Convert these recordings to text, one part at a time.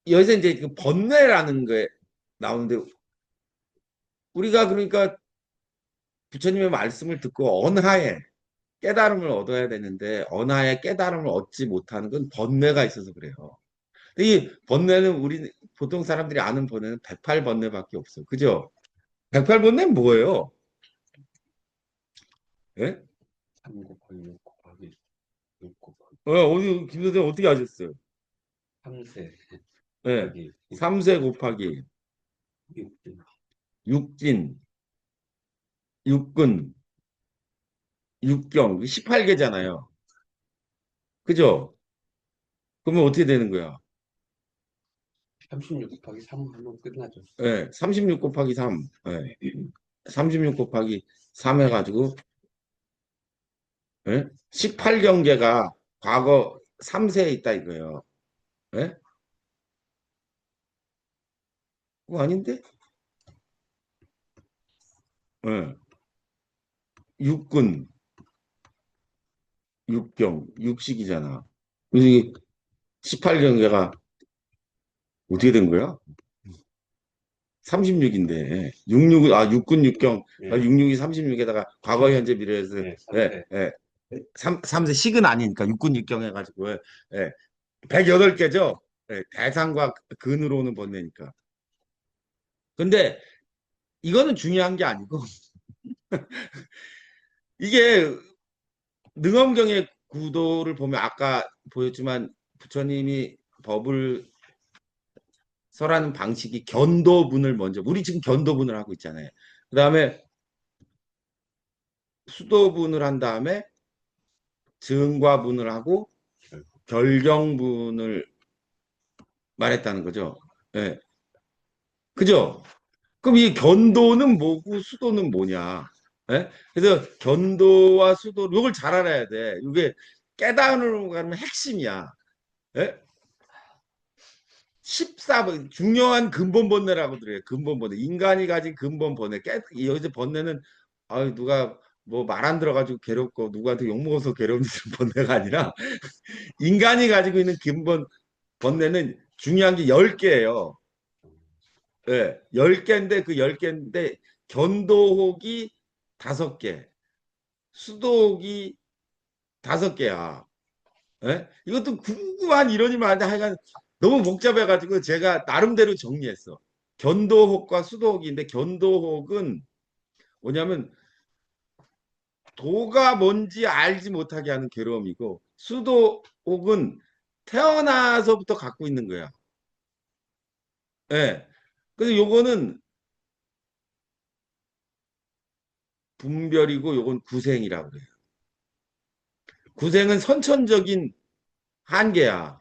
여기서 이제 그 번뇌라는 게 나오는데 우리가 그러니까 부처님의 말씀을 듣고 언하에 깨달음을 얻어야 되는데 언하에 깨달음을 얻지 못하는 건 번뇌가 있어서 그래요. 이 번뇌는 우리 보통 사람들이 아는 번뇌는 108번뇌밖에 없어요. 그죠? 108번뇌는 뭐예요? 예? 3 곱하기 6 곱하기 6 곱하기 어디 김 선생 어떻게 아셨어요? 3세 예. 곱하기 3세 곱하기 6등 육진, 육근, 육경 18개잖아요. 그죠? 그러면 어떻게 되는 거야? 36 곱하기 3 하면 끝나죠. 예. 36 곱하기 3. 예. 36 곱하기 3 해가지고 예? 18경계가 과거 3세에 있다 이거예요. 예? 그거 아닌데? 예. 육군, 육경, 육식이잖아. 이 18경계가 어떻게 된 거야? 36인데. 66, 육군, 육경, 예, 66이 36에다가 과거, 현재, 미래에서, 예, 예, 3세. 예. 3세 식은 아니니까 육군, 육경 해가지고, 예. 108개죠? 예, 대상과 근으로 오는 번뇌니까. 근데 이거는 중요한 게 아니고, 이게 능엄경의 구도를 보면 아까 보였지만 부처님이 법을 설하는 방식이 견도분을 먼저 우리 지금 견도분을 하고 있잖아요. 그 다음에 수도분을 한 다음에 증과분을 하고 결경분을 말했다는 거죠. 예. 그죠? 그럼 이 견도는 뭐고 수도는 뭐냐? 예? 그래서 견도와 수도 이걸 잘 알아야 돼. 이게 깨달음으로 가면 핵심이야. 예? 14번 중요한 근본 번뇌라고 그래요. 근본 번뇌. 인간이 가진 근본 번뇌. 여기서 번뇌는 누가 뭐 말 안 들어가지고 괴롭고 누구한테 욕 먹어서 괴로운 번뇌가 아니라 인간이 가지고 있는 근본 번뇌는 중요한 게 10개예요. 예, 10개인데 그 10개인데 견도혹이 5개, 수도혹이 5개야. 예? 이것도 궁금한 이론이 많은데 하여간 너무 복잡해가지고 제가 나름대로 정리했어. 견도혹과 수도혹인데 견도혹은 뭐냐면 도가 뭔지 알지 못하게 하는 괴로움이고 수도혹은 태어나서부터 갖고 있는 거야. 예. 그래서 요거는 분별이고 요건 구생이라고 그래요. 구생은 선천적인 한계야.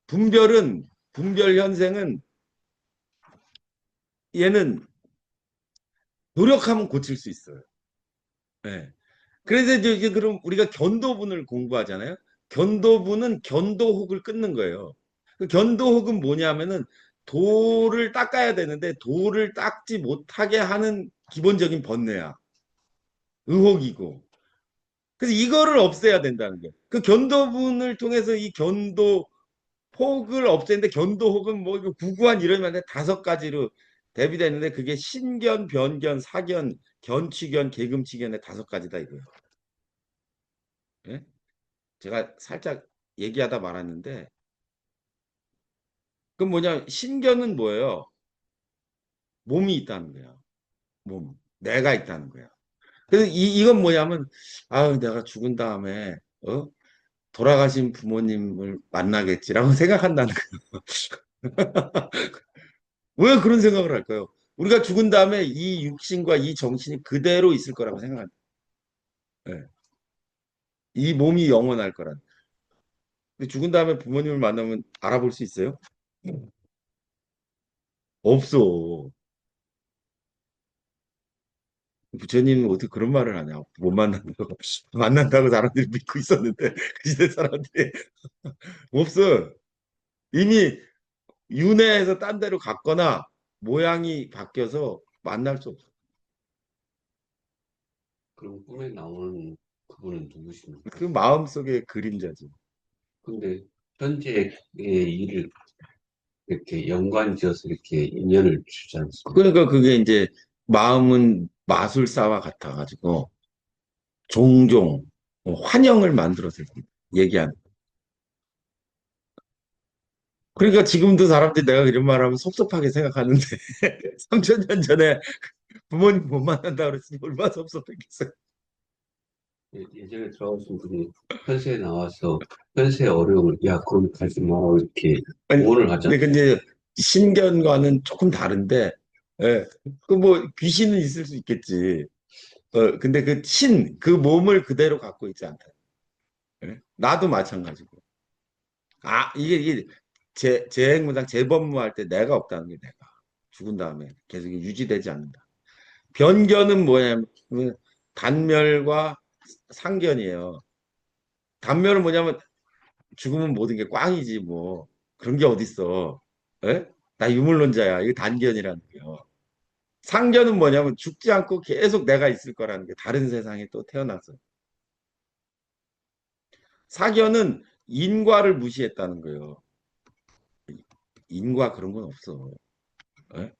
분별 현생은 얘는 노력하면 고칠 수 있어요. 예. 그래서 이제 그럼 우리가 견도분을 공부하잖아요. 견도분은 견도혹을 끊는 거예요. 그 견도혹은 뭐냐면은 도를 닦아야 되는데 도를 닦지 못하게 하는 기본적인 번뇌야. 의혹이고. 그래서 이거를 없애야 된다는 거예요. 그 견도분을 통해서 이 견도혹을 없애는데 견도혹은 뭐 이거 구구한 이름이 아니라 5가지로 대비되는데 그게 신견, 변견, 사견, 견취견, 계금치견의 5가지다 이거예요. 예? 제가 살짝 얘기하다 말았는데 그 뭐냐 신견은 뭐예요? 몸이 있다는 거야. 몸. 내가 있다는 거야. 그래서 이건 뭐냐면 내가 죽은 다음에 돌아가신 부모님을 만나겠지라고 생각한다는 거예요. 왜 그런 생각을 할까요? 우리가 죽은 다음에 이 육신과 이 정신이 그대로 있을 거라고 생각한다. 예. 이 몸이 영원할 거란. 근데 죽은 다음에 부모님을 만나면 알아볼 수 있어요? 없어. 부처님은 어떻게 그런 말을 하냐? 못 만난다고. 만난다고 사람들이 믿고 있었는데, 그 시대 사람들이 없어. 이미 윤회에서 딴 데로 갔거나 모양이 바뀌어서 만날 수 없어. 그럼 꿈에 나오는 그분은 누구십니까? 그 마음속의 그림자지. 근데 현재의 일을 이렇게 연관지어서 이렇게 인연을 주지 않습니까? 그러니까 그게 이제 마음은 마술사와 같아가지고 종종 환영을 만들어서 얘기하는. 그러니까 지금도 사람들이 내가 이런 말하면 섭섭하게 생각하는데 3천 년 전에 부모님 못 만난다 그랬으니 얼마나 섭섭했겠어요. 예전에 들어가신 분이 현세에 나와서 현세의 어려움을, 야, 거기 가지 마. 이렇게 아니, 조언을 하지 근데 않습니까? 이제 신견과는 조금 다른데, 예, 그 뭐 귀신은 있을 수 있겠지. 근데 그 몸을 그대로 갖고 있지 않다. 예? 나도 마찬가지고. 이게 재행무당 재범무할 때 내가 없다는 게 내가. 죽은 다음에 계속 유지되지 않는다. 변견은 뭐냐면 단멸과 상견이에요. 단멸은 뭐냐면 죽으면 모든 게 꽝이지 뭐. 그런 게 어딨어. 예? 나 유물론자야. 이거 단견이라는 거요. 상견은 뭐냐면 죽지 않고 계속 내가 있을 거라는 게 다른 세상에 또 태어나서. 사견은 인과를 무시했다는 거예요. 인과 그런 건 없어. 예?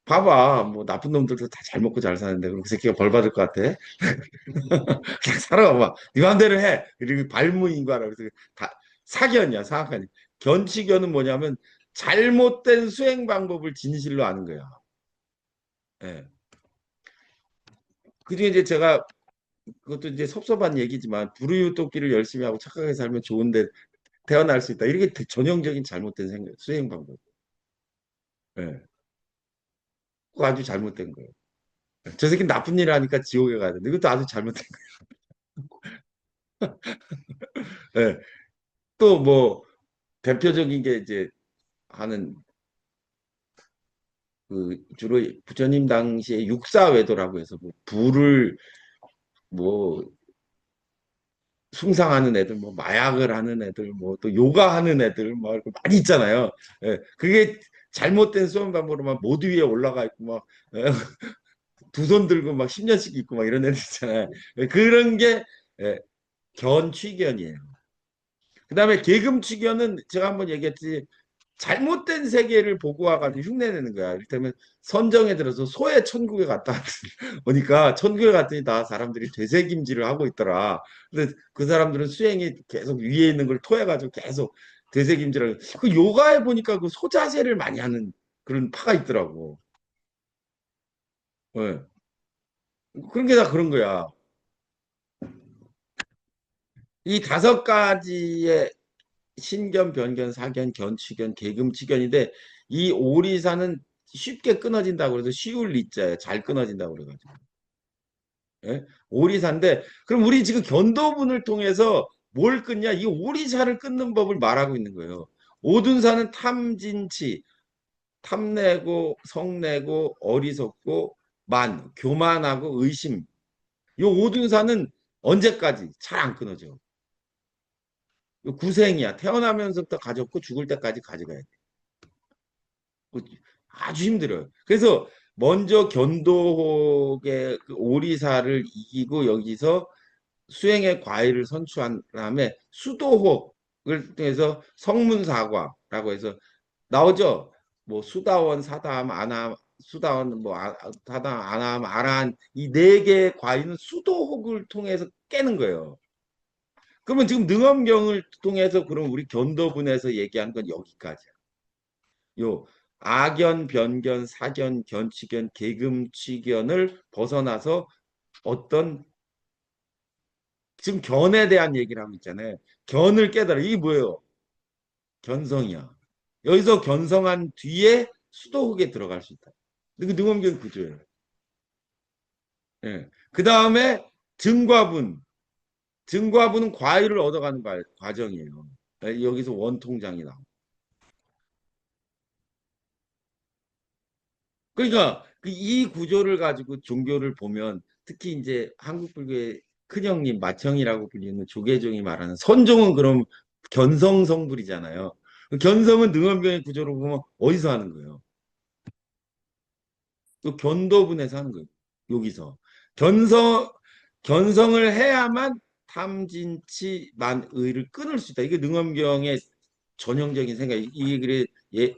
봐봐, 뭐 나쁜 놈들도 다 잘 먹고 잘 사는데 그럼 그 새끼가 벌 받을 것 같아? 그냥 살아봐봐. 네 마음대로 해. 그리고 발무인과라 그래서 다 사견이야, 사악하니. 견치견은 뭐냐면 잘못된 수행 방법을 진실로 아는 거야. 예. 그중에 이제 제가 그것도 이제 섭섭한 얘기지만 불우유토끼를 열심히 하고 착하게 살면 좋은데 태어날 수 있다. 이렇게 전형적인 잘못된 수행 방법. 예. 그거 아주 잘못된 거예요. 저 새끼 나쁜 일 하니까 지옥에 가야 되는데 이것도 아주 잘못된 거예요. 예. 또 뭐 대표적인 게 이제 하는 그 주로 부처님 당시에 육사외도라고 해서 뭐 불을 뭐 숭상하는 애들, 뭐 마약을 하는 애들, 뭐 또 요가하는 애들, 뭐 이렇게 많이 있잖아요. 예, 그게 잘못된 수험 방법으로만 모두 위에 올라가 있고 막 두 손 들고 막 10년씩 있고 막 이런 애들 있잖아요. 예, 그런 게 예, 견취견이에요. 그다음에 계금취견은 제가 한번 얘기했지 잘못된 세계를 보고 와가지고 흉내내는 거야. 이를테면 선정에 들어서 소의 천국에 갔다 오니까 천국에 갔더니 다 사람들이 되새김질을 하고 있더라. 근데 그 사람들은 수행이 계속 위에 있는 걸 토해가지고 계속 되새김질을. 그 요가에 보니까 그 소자세를 많이 하는 그런 파가 있더라고. 예. 그런 게 다 그런 거야. 이 다섯 가지의 신견, 변견, 사견, 견취견, 계금취견인데 이 오리사는 쉽게 끊어진다고 그래서 쉬울 리자예요. 잘 끊어진다고 그래가지고. 예? 오리사인데 그럼 우리 지금 견도분을 통해서 뭘 끊냐? 이 오리사를 끊는 법을 말하고 있는 거예요. 오둔사는 탐진치, 탐내고 성내고 어리석고 교만하고 의심. 이 오둔사는 언제까지 잘 안 끊어져. 구생이야. 태어나면서부터 가졌고 죽을 때까지 가져가야 돼. 아주 힘들어요. 그래서 먼저 견도의 그 오리사를 이기고 여기서 수행의 과일을 선취한 다음에 수도혹을 통해서 성문사과라고 해서 나오죠. 뭐 수다원, 사다함, 아나함, 수다원, 사다함, 아나함, 아라한 이 네 개의 과일은 수도혹을 통해서 깨는 거예요. 그러면 지금 능엄경을 통해서 그럼 우리 견도분에서 얘기한 건 여기까지야. 요 악견, 변견, 사견, 견치견, 계금치견을 벗어나서 어떤 지금 견에 대한 얘기를 하고 있잖아요. 견을 깨달아. 이게 뭐예요? 견성이야. 여기서 견성한 뒤에 수도흑에 들어갈 수 있다. 그 능엄경 구조예요. 예. 그 다음에 증과분. 증과분은 과일을 얻어가는 과정이에요. 예, 여기서 원통장이 나옵니다. 그러니까 이 구조를 가지고 종교를 보면 특히 이제 한국 불교의 큰형님 마청이라고 불리는 조계종이 말하는 선종은 그럼 견성 성불이잖아요. 그 견성은 능엄경의 구조로 보면 어디서 하는 거예요? 또 견도분에서 하는 거예요. 여기서 견성 견성을 해야만 탐진치 만의를 끊을 수 있다. 이게 능엄경의 전형적인 생각. 이게 그래 예,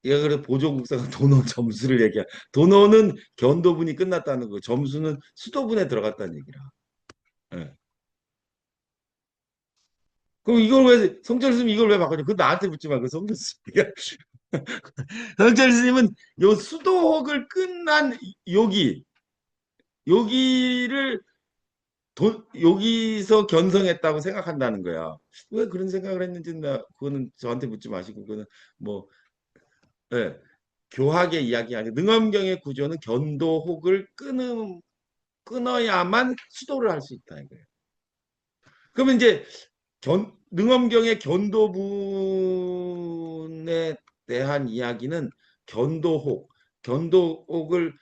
얘가 그래 보조국사가 도노 점수를 얘기해. 도노는 견도분이 끝났다는 거. 점수는 수도분에 들어갔다는 얘기라. 예. 그럼 이걸 왜 성철 스님 이걸 왜 바꿔줘? 그 나한테 묻지 말고 성철 스님. 성철 스님은 요 수도혹을 끝난 여기 여기를 여기서 견성했다고 생각한다는 거야. 왜 그런 생각을 했는지는 그거는 저한테 묻지 마시고 그거는 뭐 예, 교학의 이야기 아니고 능엄경의 구조는 견도혹을 끊어야만 수도를 할 수 있다 이거예요. 그러면 이제 능엄경의 견도분에 대한 이야기는 견도혹, 견도혹을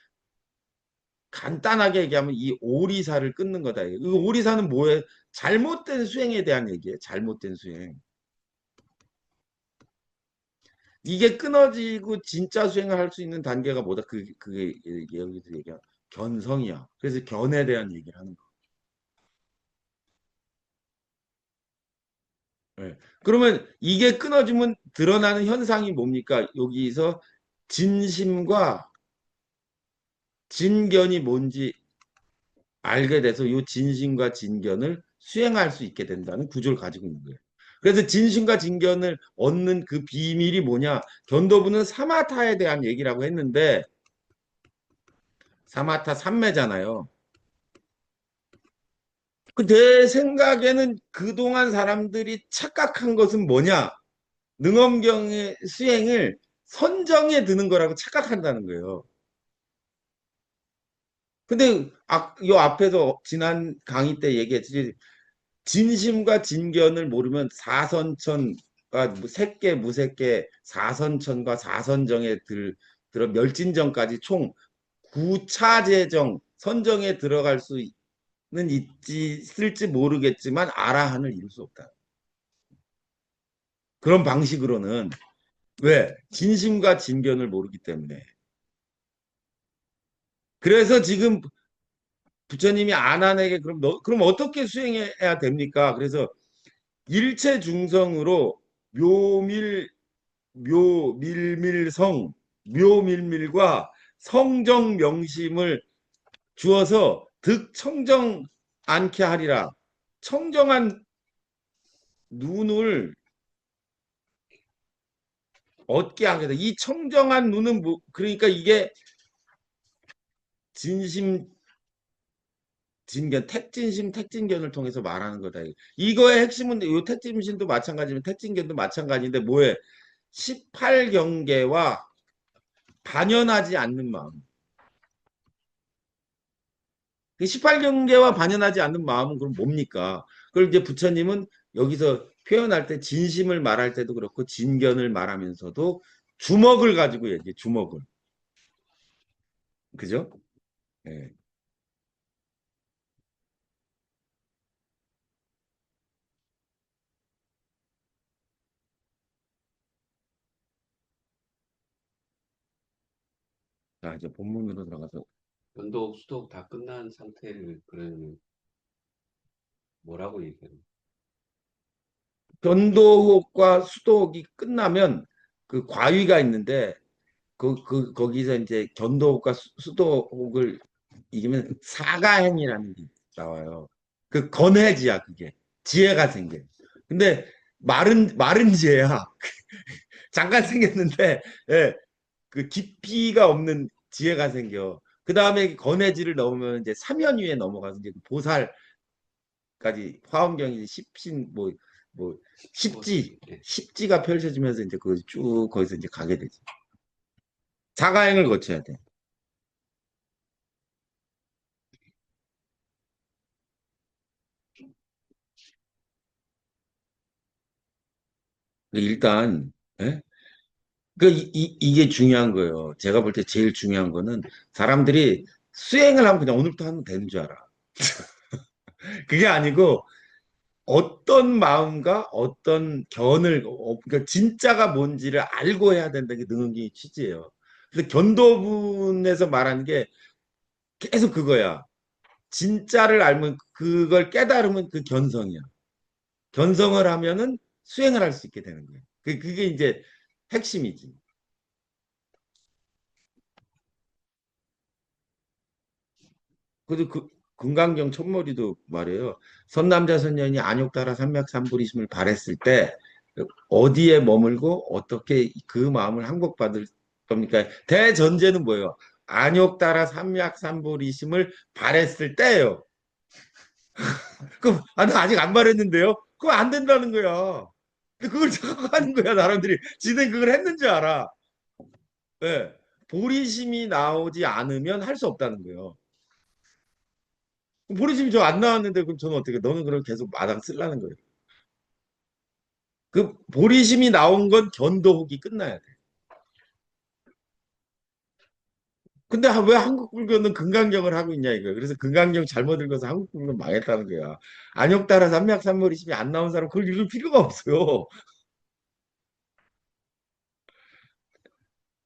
간단하게 얘기하면 이 오리사를 끊는 거다. 이 오리사는 뭐예요? 잘못된 수행에 대한 얘기예요. 잘못된 수행. 이게 끊어지고 진짜 수행을 할 수 있는 단계가 뭐다? 그게 여기서 얘기한 견성이야. 그래서 견에 대한 얘기를 하는 거. 예. 그러면 이게 끊어지면 드러나는 현상이 뭡니까? 여기서 진심과 진견이 뭔지 알게 돼서 이 진심과 진견을 수행할 수 있게 된다는 구조를 가지고 있는 거예요. 그래서 진심과 진견을 얻는 그 비밀이 뭐냐? 견도부는 사마타에 대한 얘기라고 했는데 사마타 삼매잖아요. 그 내 생각에는 그동안 사람들이 착각한 것은 뭐냐? 능엄경의 수행을 선정에 드는 거라고 착각한다는 거예요. 근데 요 앞에서 지난 강의 때 얘기했지 진심과 진견을 모르면 사선천과 색계 무색계 사선천과 사선정에 들어 멸진정까지 총 9차제정 선정에 들어갈 수는 있을지 모르겠지만 아라한을 이룰 수 없다. 그런 방식으로는 왜? 진심과 진견을 모르기 때문에. 그래서 지금 부처님이 안한에게 그럼 어떻게 수행해야 됩니까? 그래서 일체 중성으로 묘밀 묘밀밀성 묘밀밀과 성정 명심을 주어서 득청정 않게 하리라. 청정한 눈을 얻게 하게 돼. 이 청정한 눈은 그러니까 이게 진심 진견, 택진심, 택진견을 통해서 말하는 거다. 이거의 핵심은 이 택진심도 마찬가지면 택진견도 마찬가지인데 뭐에 18경계와 반연하지 않는 마음. 그 18경계와 반연하지 않는 마음은 그럼 뭡니까? 그걸 이제 부처님은 여기서 표현할 때 진심을 말할 때도 그렇고 진견을 말하면서도 주먹을 가지고 얘기해. 주먹을. 그죠? 예. 자, 이제 본문으로 들어가서 연독, 수독 다 끝난 상태를 그러면 뭐라고 얘기해요? 변도혹과 수도혹이 끝나면 그 과위가 있는데 거기서 이제 견도혹과 수도혹을 이기면 사가행이라는 게 나와요. 그 건해지야 그게 지혜가 생겨. 근데 마른 지혜야. 잠깐 생겼는데 예, 그 깊이가 없는 지혜가 생겨. 그 다음에 건해지를 넣으면 이제 삼연위에 넘어가서 이제 보살까지 화엄경이 십신 뭐 십지 예. 십지가 펼쳐지면서 이제 그 쭉 거기서 이제 가게 되지. 사가행을 거쳐야 돼. 일단 예? 이게 중요한 거예요. 제가 볼 때 제일 중요한 거는 사람들이 수행을 하면 그냥 오늘부터 하면 되는 줄 알아. 그게 아니고 어떤 마음과 어떤 그러니까 진짜가 뭔지를 알고 해야 된다는 게 능은기 취지예요. 그래서 견도분에서 말하는 게 계속 그거야. 진짜를 알면 그걸 깨달으면 그 견성이야. 견성을 하면은 수행을 할 수 있게 되는 거예요. 그게 이제 핵심이지. 그래도 금강경 첫머리도 말이에요. 선남자 선녀인이 안욕 따라 삼맥삼불이심을 발했을 때 어디에 머물고 어떻게 그 마음을 항복받을 겁니까? 대전제는 뭐예요? 안욕 따라 삼맥삼불이심을 발했을 때예요. 그럼 나 아직 안 발했는데요? 그럼 안 된다는 거야. 근데 그걸 자꾸 하는 거야, 사람들이. 지는 그걸 했는 줄 알아. 예. 보리심이 나오지 않으면 할 수 없다는 거예요. 보리심이 저 안 나왔는데 그럼 저는 어떻게 너는 그럼 계속 마당 쓰려는 거예요. 그 보리심이 나온 건 견도국이 끝나야 돼. 근데 왜 한국 불교는 금강경을 하고 있냐 이거예요. 그래서 금강경 잘못 읽어서 한국 불교는 망했다는 거야. 안욕 따라 삼맥삼보리심이 안 나온 사람 그걸 읽을 필요가 없어요.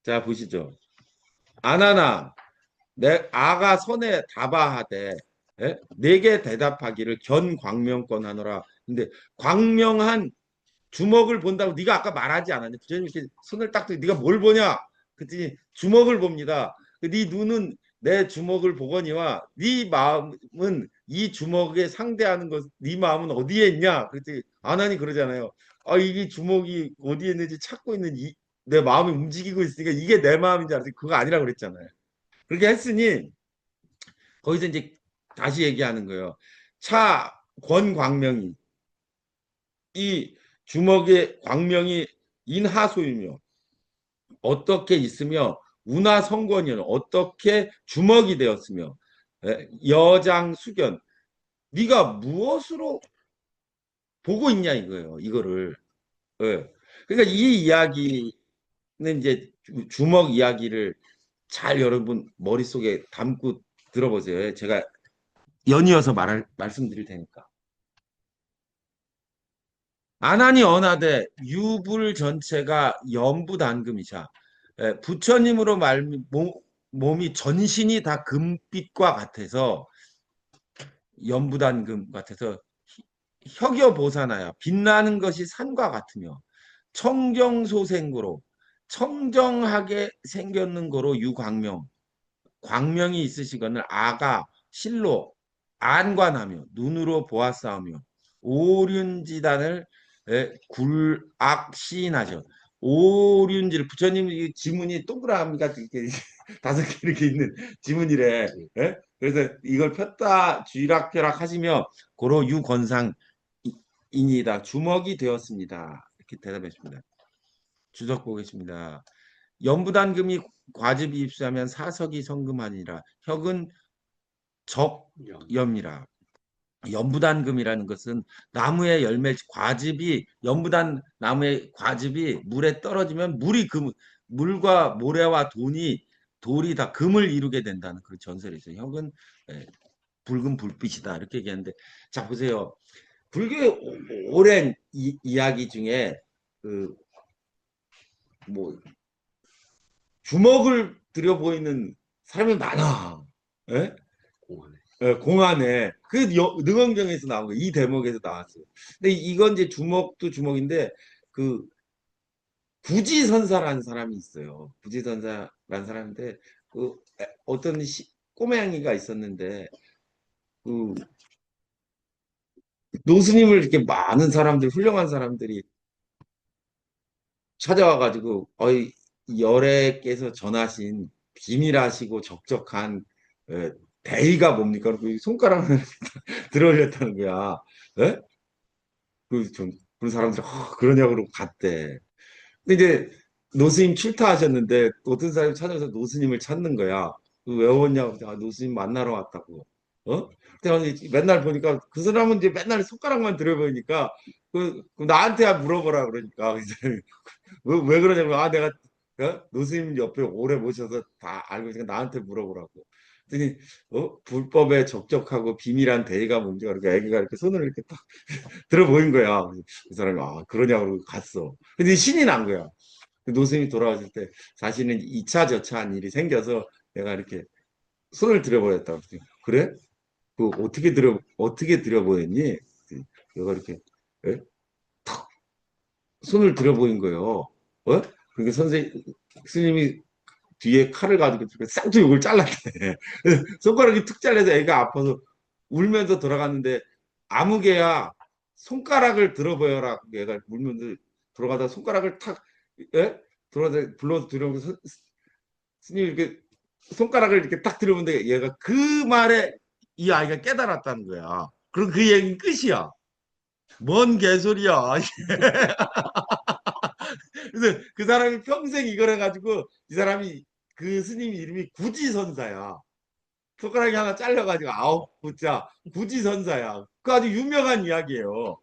자 보시죠. 아나나 내 아가 선에 답하하되 내게 대답하기를 견광명권 하노라. 근데 광명한 주먹을 본다고 네가 아까 말하지 않았냐? 부처님 이렇게 손을 딱 들고 네가 뭘 보냐? 그랬더니 주먹을 봅니다. 네 눈은 내 주먹을 보거니와 네 마음은 이 주먹에 상대하는 것, 네 마음은 어디에 있냐? 그랬더니 아나니 그러잖아요. 아 이게 주먹이 어디에 있는지 찾고 있는 내 마음이 움직이고 있으니까 이게 내 마음인지 알았더니 그거 아니라고 그랬잖아요. 그렇게 했으니 거기서 이제 다시 얘기하는 거예요. 차 권광명이 이 주먹의 광명이 인하소이며 어떻게 있으며 운하성권이는 어떻게 주먹이 되었으며 여장수견 네가 무엇으로 보고 있냐 이거예요. 이거를. 예. 그러니까 이 이야기는 이제 주먹 이야기를 잘 여러분 머릿속에 담고 들어보세요. 제가 연이어서 말씀드릴 테니까. 아나니 언하되 유불 전체가 연부담금이자 부처님으로 몸이 전신이 다 금빛과 같아서 연부담금 같아서 혁여보사나야 빛나는 것이 산과 같으며 청정소생고로 청정하게 생겼는 거로 유광명 광명이 있으시거늘 아가 실로 안관하며 눈으로 보았사오며 오륜지단을 굴악시인하죠. 오륜지를 부처님 이 지문이 동그라미가 이렇게 다섯 개 이렇게 있는 지문이래. 예? 그래서 이걸 폈다 쥐락펴락 하시며 고로 유권상이니다 주먹이 되었습니다. 이렇게 대답했습니다. 주석 보겠습니다. 연부담금이 과즙이 입수하면 사석이 성금하니라. 혁은 적염이라. 연부담금이라는 것은 나무의 열매 과즙이 연부담 나무의 과즙이 물에 떨어지면 물과 모래와 돌이 다 금을 이루게 된다는 그런 전설이 있어요. 혁은 붉은 불빛이다 이렇게 얘기하는데 자 보세요. 불교의 오랜 이야기 중에 그 뭐 주먹을 들여 보이는 사람이 많아. 예? 공안에. 공안에 그 능엄경에서 나온 거, 이 대목에서 나왔어요. 근데 이건 이제 주먹도 주먹인데 그 부지선사라는 사람이 있어요. 부지선사라는 사람인데 그 어떤 꼬매양이가 있었는데 그 노스님을 이렇게 많은 사람들, 훌륭한 사람들이 찾아와가지고 어이 열애께서 전하신 비밀하시고 적적한 대의가 뭡니까? 그 손가락을 들어올렸다는 거야. 예? 그런 사람들이 그러냐고 그러고 갔대. 근데 이제 노스님 출타하셨는데 어떤 사람이 찾아서 노스님을 찾는 거야. 왜 왔냐고. 아, 노스님 만나러 왔다고. 어? 근데 맨날 보니까 그 사람은 이제 맨날 손가락만 들어보니까 나한테 물어보라 그러니까 그 사람이 왜 그러냐면 아 내가 노스님 옆에 오래 모셔서 다 알고 있으니까 나한테 물어보라고. 그랬더니 불법에 적적하고 비밀한 대의가 뭔지 그러니까 애기가 이렇게 손을 이렇게 딱 들어 보인 거야. 그 사람이 아 그러냐고 그러고 갔어. 근데 신이 난 거야. 노스님이 돌아왔을 때 자신은 이차 저차한 일이 생겨서 내가 이렇게 손을 들어보였다고. 그래? 어떻게 들어보였니? 내가 이렇게 예? 탁 손을 들어 보인 거예요. 어? 그러니까 스님이 뒤에 칼을 가지고 쌍두 욕을 잘랐대. 손가락이 툭 잘려서 애가 아파서 울면서 돌아갔는데 아무개야 손가락을 들어보여라. 얘가 울면서 돌아가다 손가락을 탁 예? 돌아다 불러서 들어오면서 스님이 이렇게 손가락을 이렇게 딱 들어보는데 얘가 그 말에 이 아이가 깨달았다는 거야. 그럼 그 얘기는 끝이야. 뭔 개소리야. 그래서 그 사람이 평생 이걸 해가지고 이 사람이 그 스님 이름이 구지선사야. 손가락이 하나 잘려가지고 아홉 구자 구지선사야. 그 아주 유명한 이야기예요.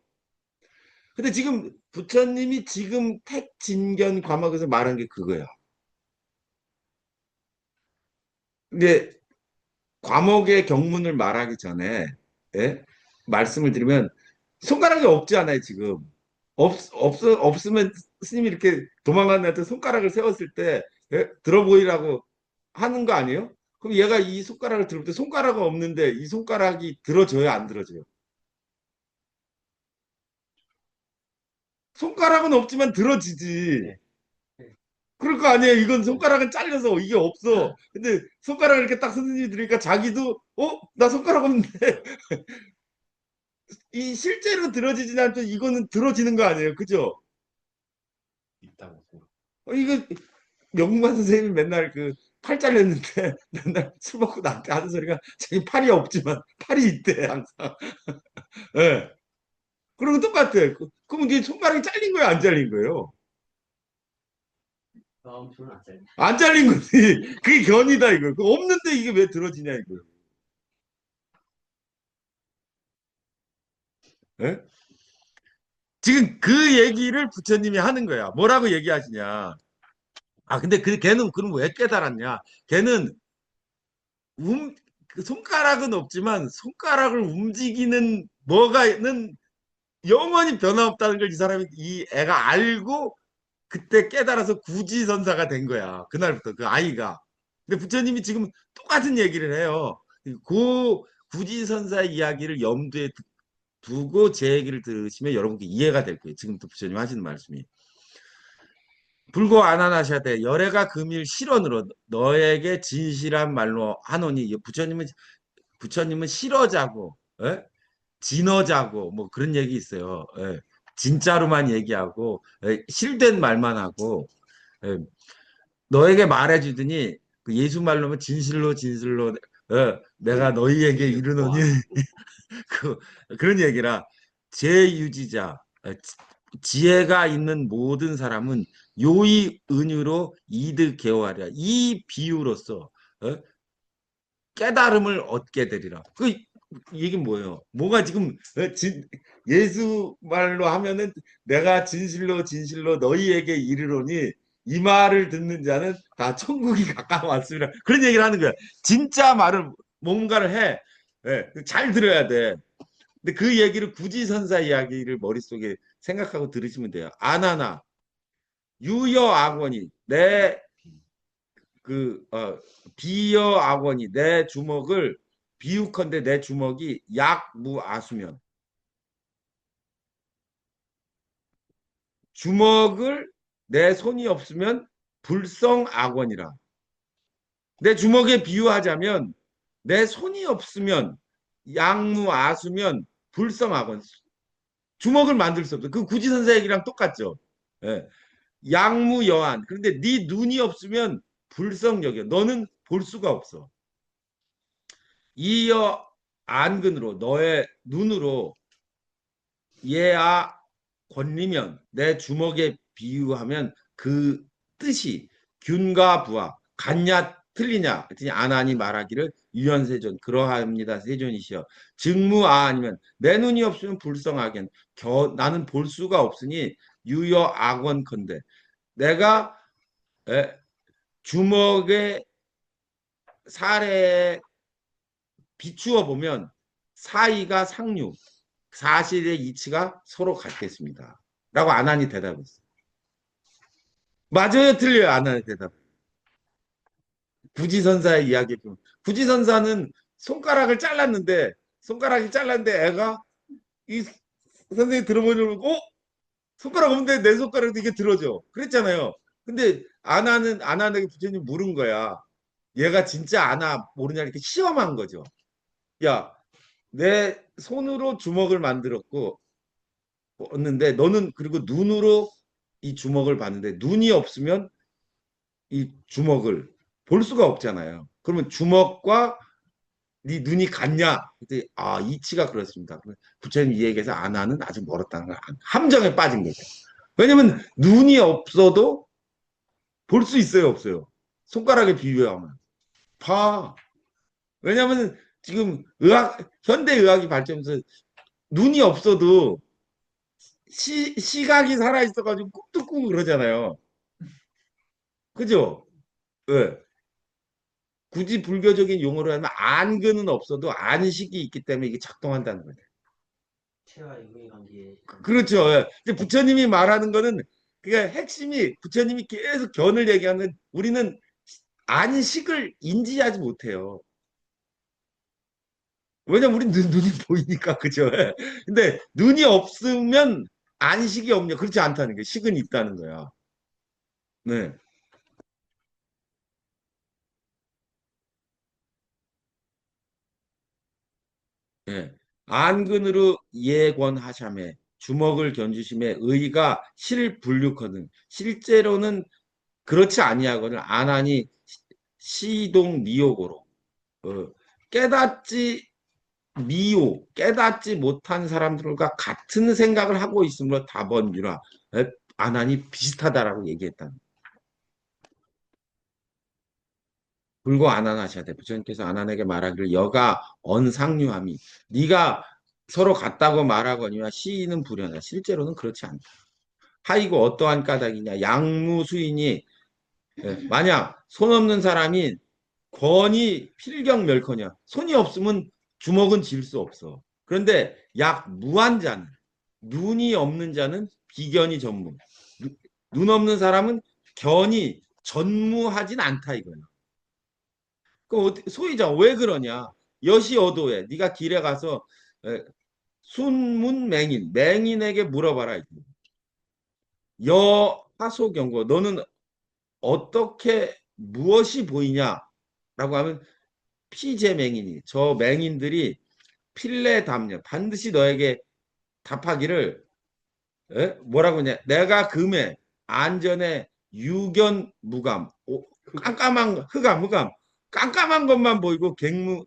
근데 지금 부처님이 지금 택진견 과목에서 말한 게 그거야. 근데 과목의 경문을 말하기 전에 예? 말씀을 드리면 손가락이 없지 않아요 지금. 없으면 스님이 이렇게 도망가는 애한테 손가락을 세웠을 때 예? 들어 보이라고 하는 거 아니에요? 그럼 얘가 이 손가락을 들을 때 손가락은 없는데 이 손가락이 들어줘야 안 들어줘요? 손가락은 없지만 들어지지. 네. 네. 그럴 거 아니에요. 이건 네. 손가락은 잘려서 이게 없어. 근데 손가락을 이렇게 딱 선생님이 들으니까 자기도 나 손가락 없는데 이 실제로 들어지진 않죠. 이거는 들어지는 거 아니에요. 그죠? 있다고 생각. 이거 명만 선생님이 맨날 그 팔 잘렸는데 맨날 술 먹고 나한테 하는 소리가 자기 팔이 없지만 팔이 있대 항상. 예. 그러고 똑같아. 그러면 이제 손가락이 잘린 거예요, 안 잘린 거예요? 다음 주는 안 돼. 안 잘린 거지. 그게 견이다 이거. 그거 없는데 이게 왜 들어지냐 이거. 예? 지금 그 얘기를 부처님이 하는 거야. 뭐라고 얘기하시냐? 근데 걔는 그럼 왜 깨달았냐? 걔는 그 손가락은 없지만 손가락을 움직이는 뭐가는 영원히 변함없다는 걸 이 사람이 이 애가 알고 그때 깨달아서 구지선사가 된 거야. 그날부터 그 아이가. 근데 부처님이 지금 똑같은 얘기를 해요. 그 구지선사 이야기를 염두에 두고 제 얘기를 들으시면 여러분께 이해가 될 거예요. 지금부터 부처님 하시는 말씀이. 불고 안하나샤대 열애가 금일 실언으로 너에게 진실한 말로 하노니 부처님은 실어자고 진어자고 뭐 그런 얘기 있어요. 진짜로만 얘기하고 실된 말만 하고 예, 너에게 말해주더니 그 예수 말로면 진실로 진실로 내가 너희에게 이르노니 와. 그, 그런 얘기라 제유지자 지혜가 있는 모든 사람은 요의 은유로 이득 개호하리라. 이 비유로서 깨달음을 얻게 되리라. 그 이게 뭐예요? 뭐가 지금 예수 말로 하면은 내가 진실로 진실로 너희에게 이르노니 이 말을 듣는 자는 다 천국이 가까웠습니다. 그런 얘기를 하는 거야. 진짜 말을 뭔가를 해. 잘 들어야 돼. 근데 그 얘기를 구지선사 이야기를 머릿속에 생각하고 들으시면 돼요. 아나나 유여 악원이 내 비여 악원이 내 주먹을 비유컨대 내 주먹이 약무아수면 주먹을 내 손이 없으면 불성악원이라. 내 주먹에 비유하자면 내 손이 없으면 약무아수면 불성악원. 주먹을 만들 수 없어. 그 구지선사 얘기랑 똑같죠. 예. 양무여한. 그런데 네 눈이 없으면 불성역이야. 너는 볼 수가 없어. 이여 안근으로 너의 눈으로 예아 권리면 내 주먹에 비유하면 그 뜻이 균과 부하 같냐 틀리냐 그랬더니 안하니 말하기를 유연세존 그러합니다 세존이시여 증무아 아니면 내 눈이 없으면 불성하겐 나는 볼 수가 없으니 유여 악원컨대 내가 주먹의 사례에 비추어 보면 사이가 상류, 사실의 이치가 서로 같겠습니다. 라고 아난이 대답했어요. 맞아요, 틀려요, 아난의 대답. 구지선사의 이야기 보면 구지선사는 손가락이 잘랐는데 애가 이 선생님 들어보려고 손가락 없는데 내 손가락도 이게 들어져. 그랬잖아요. 근데 안 하는 부처님 물은 거야. 얘가 진짜 아나 모르냐 이렇게 시험한 거죠. 야, 내 손으로 주먹을 만들었고 얻는데 너는 그리고 눈으로 이 주먹을 봤는데 눈이 없으면 이 주먹을 볼 수가 없잖아요. 그러면 주먹과 네 눈이 같냐? 그때 이치가 그렇습니다. 부처님 이 얘기에서 아나는 아직 멀었다는 걸 함정에 빠진 거죠. 왜냐면 눈이 없어도 볼 수 있어요, 없어요? 손가락에 비유하면 봐. 왜냐면 지금 현대 의학이 발전해서 눈이 없어도 시각이 살아 있어가지고 꿈도 꾸고 그러잖아요. 그죠? 예. 굳이 불교적인 용어로 하면 안근은 없어도 안식이 있기 때문에 이게 작동한다는 거예요. 체와 유의 관계. 그렇죠. 예. 근데 부처님이 말하는 거는 그게 핵심이 부처님이 계속 견을 얘기하는 우리는 안식을 인지하지 못해요. 왜냐면 우리 눈이 보이니까 그죠. 예. 근데 눈이 없으면 안식이 없냐? 그렇지 않다는 게 식은 있다는 거야. 네. 예. 안근으로 예권하샤매 주먹을 견주심에 의가 실불육거든. 실제로는 그렇지 아니하거늘 안하니 시동 미혹으로 깨닫지 깨닫지 못한 사람들과 같은 생각을 하고 있으므로 다번유라 안하니 비슷하다라고 얘기했다. 불고 안안하셔야 돼. 부처님께서 안안에게 말하기를 여가 언상류함이 네가 서로 같다고 말하거니와 시인은 불연하다. 실제로는 그렇지 않다. 하이고 어떠한 까닭이냐. 양무수인이 만약 손 없는 사람이 권이 필경멸커냐. 손이 없으면 주먹은 쥘 수 없어. 그런데 약 무한자는 눈이 없는 자는 비견이 전무. 눈 없는 사람은 견이 전무하진 않다 이거야. 소위자 왜 그러냐? 여시어도에 네가 길에 가서 순문맹인 맹인에게 물어봐라. 여하소경고 너는 어떻게 무엇이 보이냐라고 하면 피제맹인이 저 맹인들이 필레 담력 반드시 너에게 답하기를 뭐라고 하냐 내가 금에 안전에 유견 무감 깜깜한 흑암 흑암 깜깜한 것만 보이고 갱무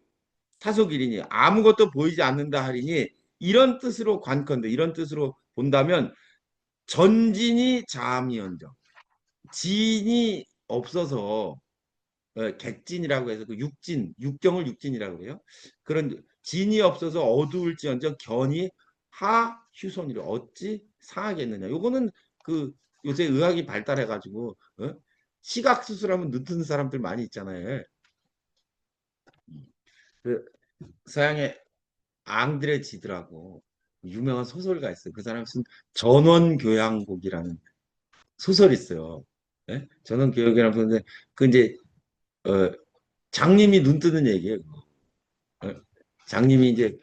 타속일이니 아무것도 보이지 않는다 하리니 이런 뜻으로 관건데 이런 뜻으로 본다면 전진이 자미언정 진이 없어서 객진이라고 해서 그 육진 육경을 육진이라고 그래요. 그런 진이 없어서 어두울지언정 견이 하휴손이로 어찌 상하겠느냐. 요거는 그 요새 의학이 발달해가지고 시각 수술하면 눈 뜨는 사람들 많이 있잖아요. 그 서양의 앙드레 지드라고 유명한 소설가 있어요. 그 사람이 쓴 전원교향곡이라는 소설이 있어요. 예? 전원교향곡이라는 소설인데 그 이제 어, 장님이 눈 뜨는 얘기예요. 어, 장님이 이제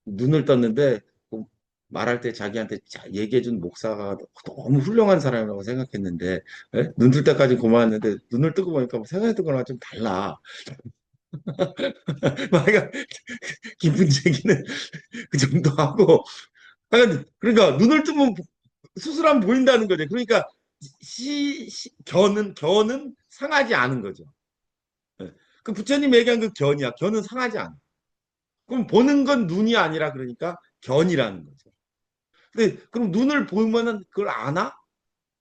눈을 떴는데 그 말할 때 자기한테 얘기해준 목사가 너무 훌륭한 사람이라고 생각했는데 눈 뜰 때까지 고마웠는데 눈을 뜨고 보니까 뭐 생각했던 거랑 좀 달라. 말이가 깊은 얘기는 그 정도 하고 그러니까 눈을 뜨면 수술하면 보인다는 거죠. 그러니까 견은 상하지 않은 거죠. 예. 그 부처님 얘기한 그 견이야. 견은 상하지 않아. 그럼 보는 건 눈이 아니라 그러니까 견이라는 거죠. 근데 그럼 눈을 보면은 그걸 아나?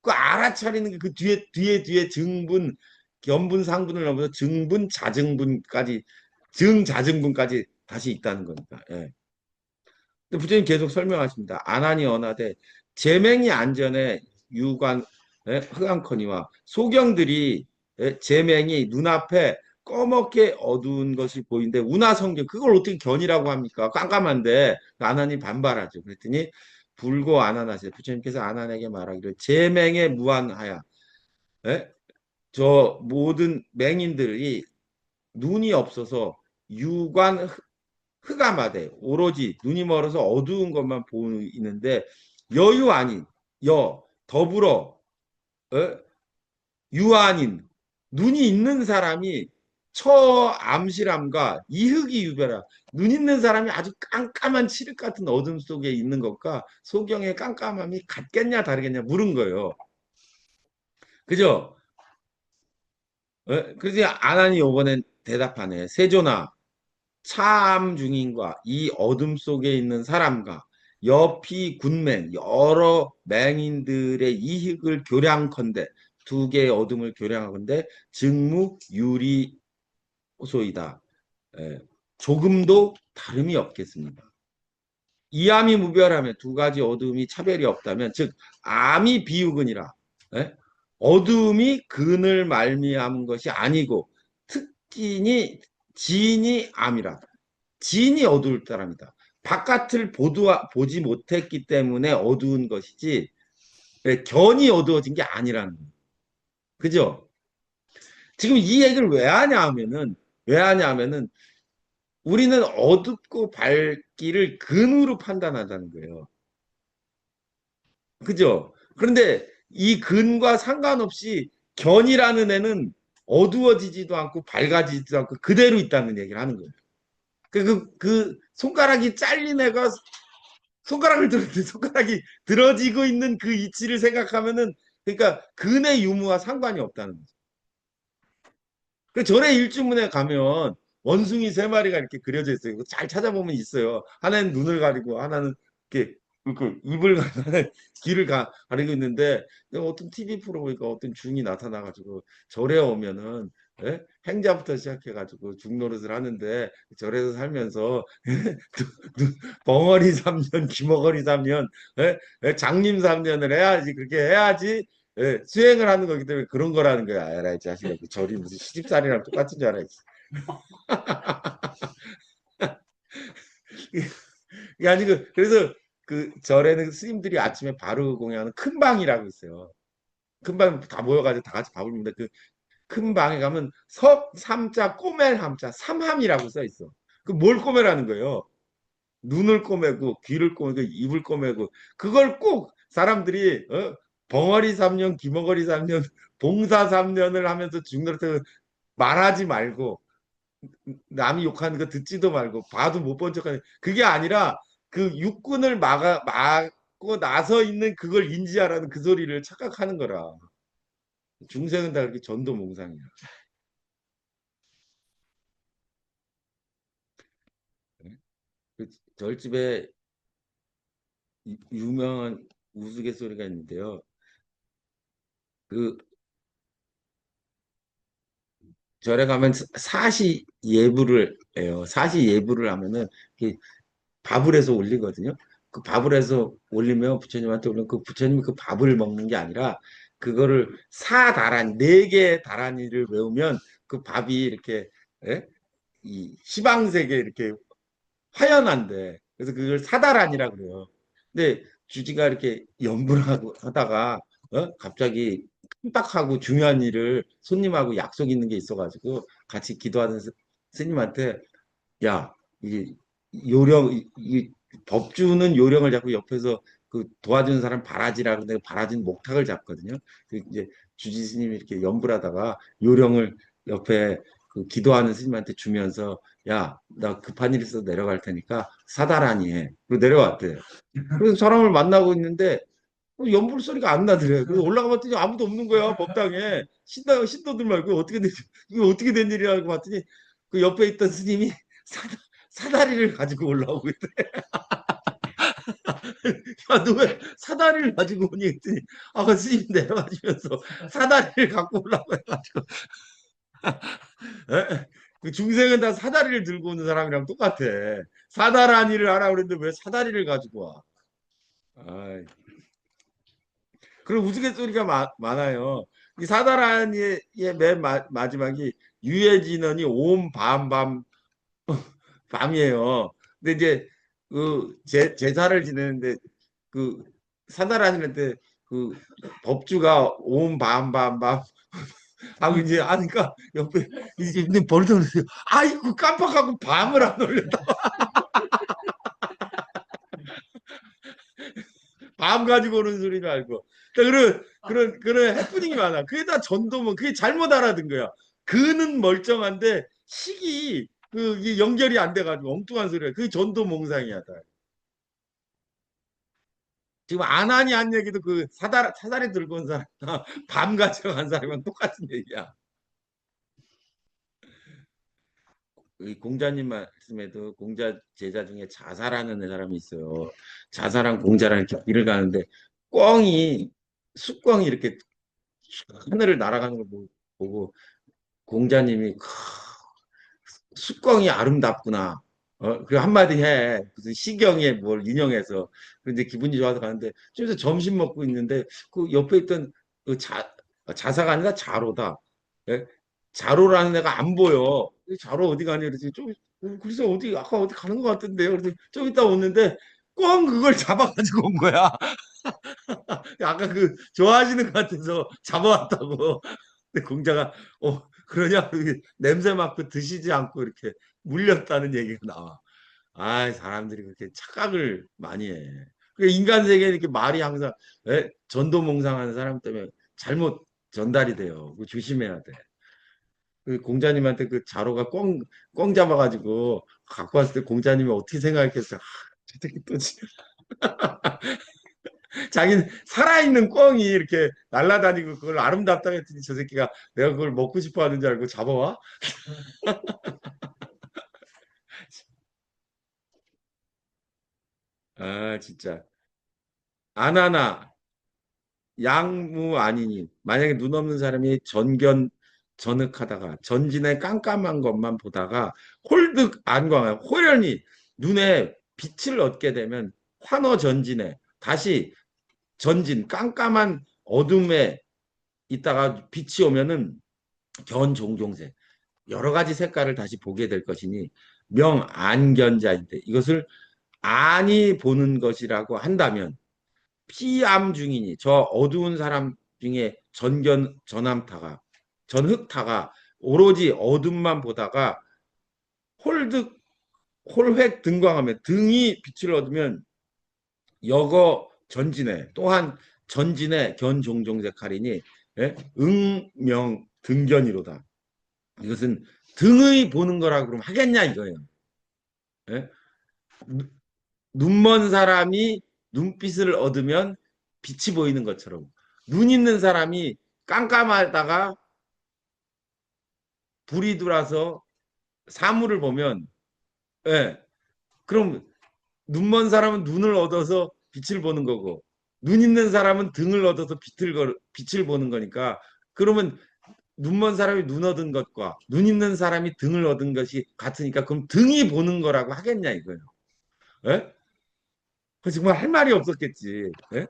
그 알아차리는 게 그 뒤에 증분, 견분, 상분을 넘어서 증분, 자증분까지 증자증분까지 다시 있다는 거니까. 예. 근데 부처님 계속 설명하십니다. 아나니 언하되 제맹이 안전에 유관 흑암커니와 소경들이 제맹이 눈앞에 꺼멓게 어두운 것이 보이는데 운하성경 그걸 어떻게 견이라고 합니까? 깜깜한데 아나니 반발하죠. 그랬더니 불고 안하나세 부처님께서 아난에게 말하기를 제맹에 무한하야 저 모든 맹인들이 눈이 없어서 유관 흑암하되 오로지 눈이 멀어서 어두운 것만 보이는데 여유 아닌 더불어 어? 유한인 눈이 있는 사람이 처암실함과 이흑이 유별하. 눈 있는 사람이 아주 깜깜한 칠흑 같은 어둠 속에 있는 것과 소경의 깜깜함이 같겠냐 다르겠냐 물은 거예요. 그죠? 그래서 아난이 요번엔 대답하네. 세존아, 참 중인과 이 어둠 속에 있는 사람과 옆이 군맹 여러 맹인들의 이익을 교량컨대 두 개의 어둠을 교량하건대 증무 유리소이다. 예, 조금도 다름이 없겠습니다. 이암이 무별하면 두 가지 어둠이 차별이 없다면 즉 암이 비유근이라 예? 어둠이 근을 말미암은 것이 아니고 특기니 진이 암이라 진이 어두울 사람이다. 바깥을 보지 못했기 때문에 어두운 것이지 견이 어두워진 게 아니라는 거예요. 그죠? 지금 이 얘기를 왜 하냐 하면은 우리는 어둡고 밝기를 근으로 판단하자는 거예요. 그죠? 그런데 이 근과 상관없이 견이라는 애는 어두워지지도 않고 밝아지지도 않고 그대로 있다는 얘기를 하는 거예요. 그 손가락이 잘린 애가 손가락을 들었는데 손가락이 들어지고 있는 그 이치를 생각하면은 그러니까 근의 유무와 상관이 없다는 거죠. 그 절에 일주문에 가면 원숭이 세 마리가 이렇게 그려져 있어요. 이거 잘 찾아보면 있어요. 하나는 눈을 가리고 하나는 이렇게 입을 하나는 귀를 가리고 있는데 어떤 TV 프로 보니까 어떤 중이 나타나가지고 절에 오면은 예? 행자부터 시작해가지고 중노릇을 하는데 절에서 살면서 벙어리 3년, 귀머거리 3년, 예? 장님 3년을 해야지 그렇게 해야지 예, 수행을 하는 거기 때문에 그런 거라는 거야. 에라이 자식아, 그 절이 무슨 시집살이랑 똑같은 줄 알아. 이게 아니고 그래서 그 절에는 스님들이 아침에 바로 공양하는 큰 방이라고 있어요. 큰 방 다 모여가지고 다 같이 밥을 먹는데 그 큰 방에 가면 삼자 꼬멜 함자 삼함이라고 써 있어. 그 뭘 꼬매라는 거예요? 눈을 꼬매고 귀를 꼬매고 입을 꼬매고 그걸 꼭 사람들이 벙어리 3년, 귀머거리 3년, 봉사 3년을 하면서 중노릇 말하지 말고 남이 욕하는 거 듣지도 말고 봐도 못 본 척하는 그게 아니라 그 육군을 막고 나서 있는 그걸 인지하라는 그 소리를 착각하는 거라. 중생은 다 그렇게 전도몽상이야. 그 절집에 유명한 우스갯소리가 있는데요. 그 절에 가면 사시 예불을 해요. 사시 예불을 하면은 밥을 해서 올리거든요. 그 밥을 해서 올리면 부처님한테 올리면 그 부처님이 그 밥을 먹는 게 아니라 그거를 사다란 네 개의 다란이를 외우면 그 밥이 이렇게 예? 이 시방색에 이렇게 화연한데 그래서 그걸 사다란이라 그래요. 근데 주지가 이렇게 염불하고 하다가 갑자기 깜빡하고 중요한 일을 손님하고 약속 있는 게 있어가지고 같이 기도하는 스님한테 야, 이 요령, 이 법주는 요령을 잡고 옆에서 그 도와주는 사람 바라지라고 내가 바라진 목탁을 잡거든요. 그 이제 주지 스님이 이렇게 염불하다가 요령을 옆에 그 기도하는 스님한테 주면서 야, 나 급한 일 있어서 내려갈 테니까 사다라니 해. 그리고 내려왔대. 그래서 사람을 만나고 있는데 연불 소리가 안 나더래. 그래서 올라가 봤더니 아무도 없는 거야, 법당에. 신도들 말고 어떻게 된, 이거 어떻게 된 일이라고 봤더니 그 옆에 있던 스님이 사다리를 가지고 올라오고 있대. 야, 너 왜 사다리를 가지고 오니? 했더니 아, 스님 내려가시면서 사다리를 갖고 올라고 해가지고. 에? 그 중생은 다 사다리를 들고 오는 사람이랑 똑같아. 사다란 일을 하라 그랬는데 왜 사다리를 가지고 와? 아이. 그리고 우스갯소리가 많아요. 이 사다란이의 맨 마지막이 유해진원이 온 밤이에요. 근데 이제 그 제사를 지내는데 그 사다란이한테 그 법주가 온 밤 하고 이제 하니까 옆에 이제 버릇을 아이고 깜빡하고 밤을 안 올렸다. 밤 가지고 오는 소리를 알고. 그런 해프닝이 많아. 그게 다 전도면 그게 잘못 알아듣은 거야. 그는 멀쩡한데 식이 이게 연결이 안 돼가지고 엉뚱한 소리야. 그게 전도몽상이야. 다. 지금 아나니 한 얘기도 그 사다리 들고 온 사람, 밤 가지고 간 사람이랑 똑같은 얘기야. 이 공자님 말씀에도 공자 제자 중에 자살하는 사람이 있어요. 자살한 공자랑 이렇게 길을 가는데 꿩이 숫꿩이 이렇게 하늘을 날아가는 걸 보고 공자님이 숫꿩이 아름답구나. 그 한마디 해. 무슨 시경에 뭘 인용해서. 그런데 기분이 좋아서 가는데 좀 이따 점심 먹고 있는데 그 옆에 있던 그 자사가 아니라 자로다. 예? 자로라는 애가 안 보여. 자로 어디 가니? 그러지. 그래서 아까 어디 가는 것 같은데요. 그래서 좀 이따 오는데 꿩 그걸 잡아가지고 온 거야. 아까 그 좋아하시는 것 같아서 잡아왔다고. 근데 공자가 그러냐 냄새 맡고 드시지 않고 이렇게 물렸다는 얘기가 나와. 아, 사람들이 그렇게 착각을 많이 해. 그 인간 세계에 이렇게 말이 항상 전도몽상하는 사람 때문에 잘못 전달이 돼요. 그거 조심해야 돼. 그 공자님한테 그 자로가 꿩 잡아가지고 갖고 왔을 때 공자님이 어떻게 생각했겠어? 저 새끼 또 자기는 살아있는 꿩이 이렇게 날아다니고 그걸 아름답다고 했더니 저 새끼가 내가 그걸 먹고 싶어 하는 줄 알고 잡아와? 아, 진짜. 아나나, 양무 아니니. 만약에 눈 없는 사람이 전흑하다가 전진의 깜깜한 것만 보다가 홀득 안광, 호련히 눈에 빛을 얻게 되면 환호전진에 다시 전진, 깜깜한 어둠에 있다가 빛이 오면은 견종종색 여러 가지 색깔을 다시 보게 될 것이니 명안견자인데 이것을 안이 보는 것이라고 한다면 피암 중이니 저 어두운 사람 중에 전흑타가 오로지 어둠만 보다가 홀득 홀획 등광하면 등이 빛을 얻으면 여거 전진에 또한 전진에 견종종색하리니 응명 등견이로다. 이것은 등의 보는 거라고 그러면 하겠냐 이거예요. 예? 눈먼 사람이 눈빛을 얻으면 빛이 보이는 것처럼 눈 있는 사람이 깜깜하다가 불이 들어와서 사물을 보면 그럼 눈먼 사람은 눈을 얻어서 빛을 보는 거고 눈 있는 사람은 등을 얻어서 빛을 보는 거니까 그러면 눈먼 사람이 눈 얻은 것과 눈 있는 사람이 등을 얻은 것이 같으니까 그럼 등이 보는 거라고 하겠냐 이거예요. 예? 정말 할 말이 없었겠지. 예?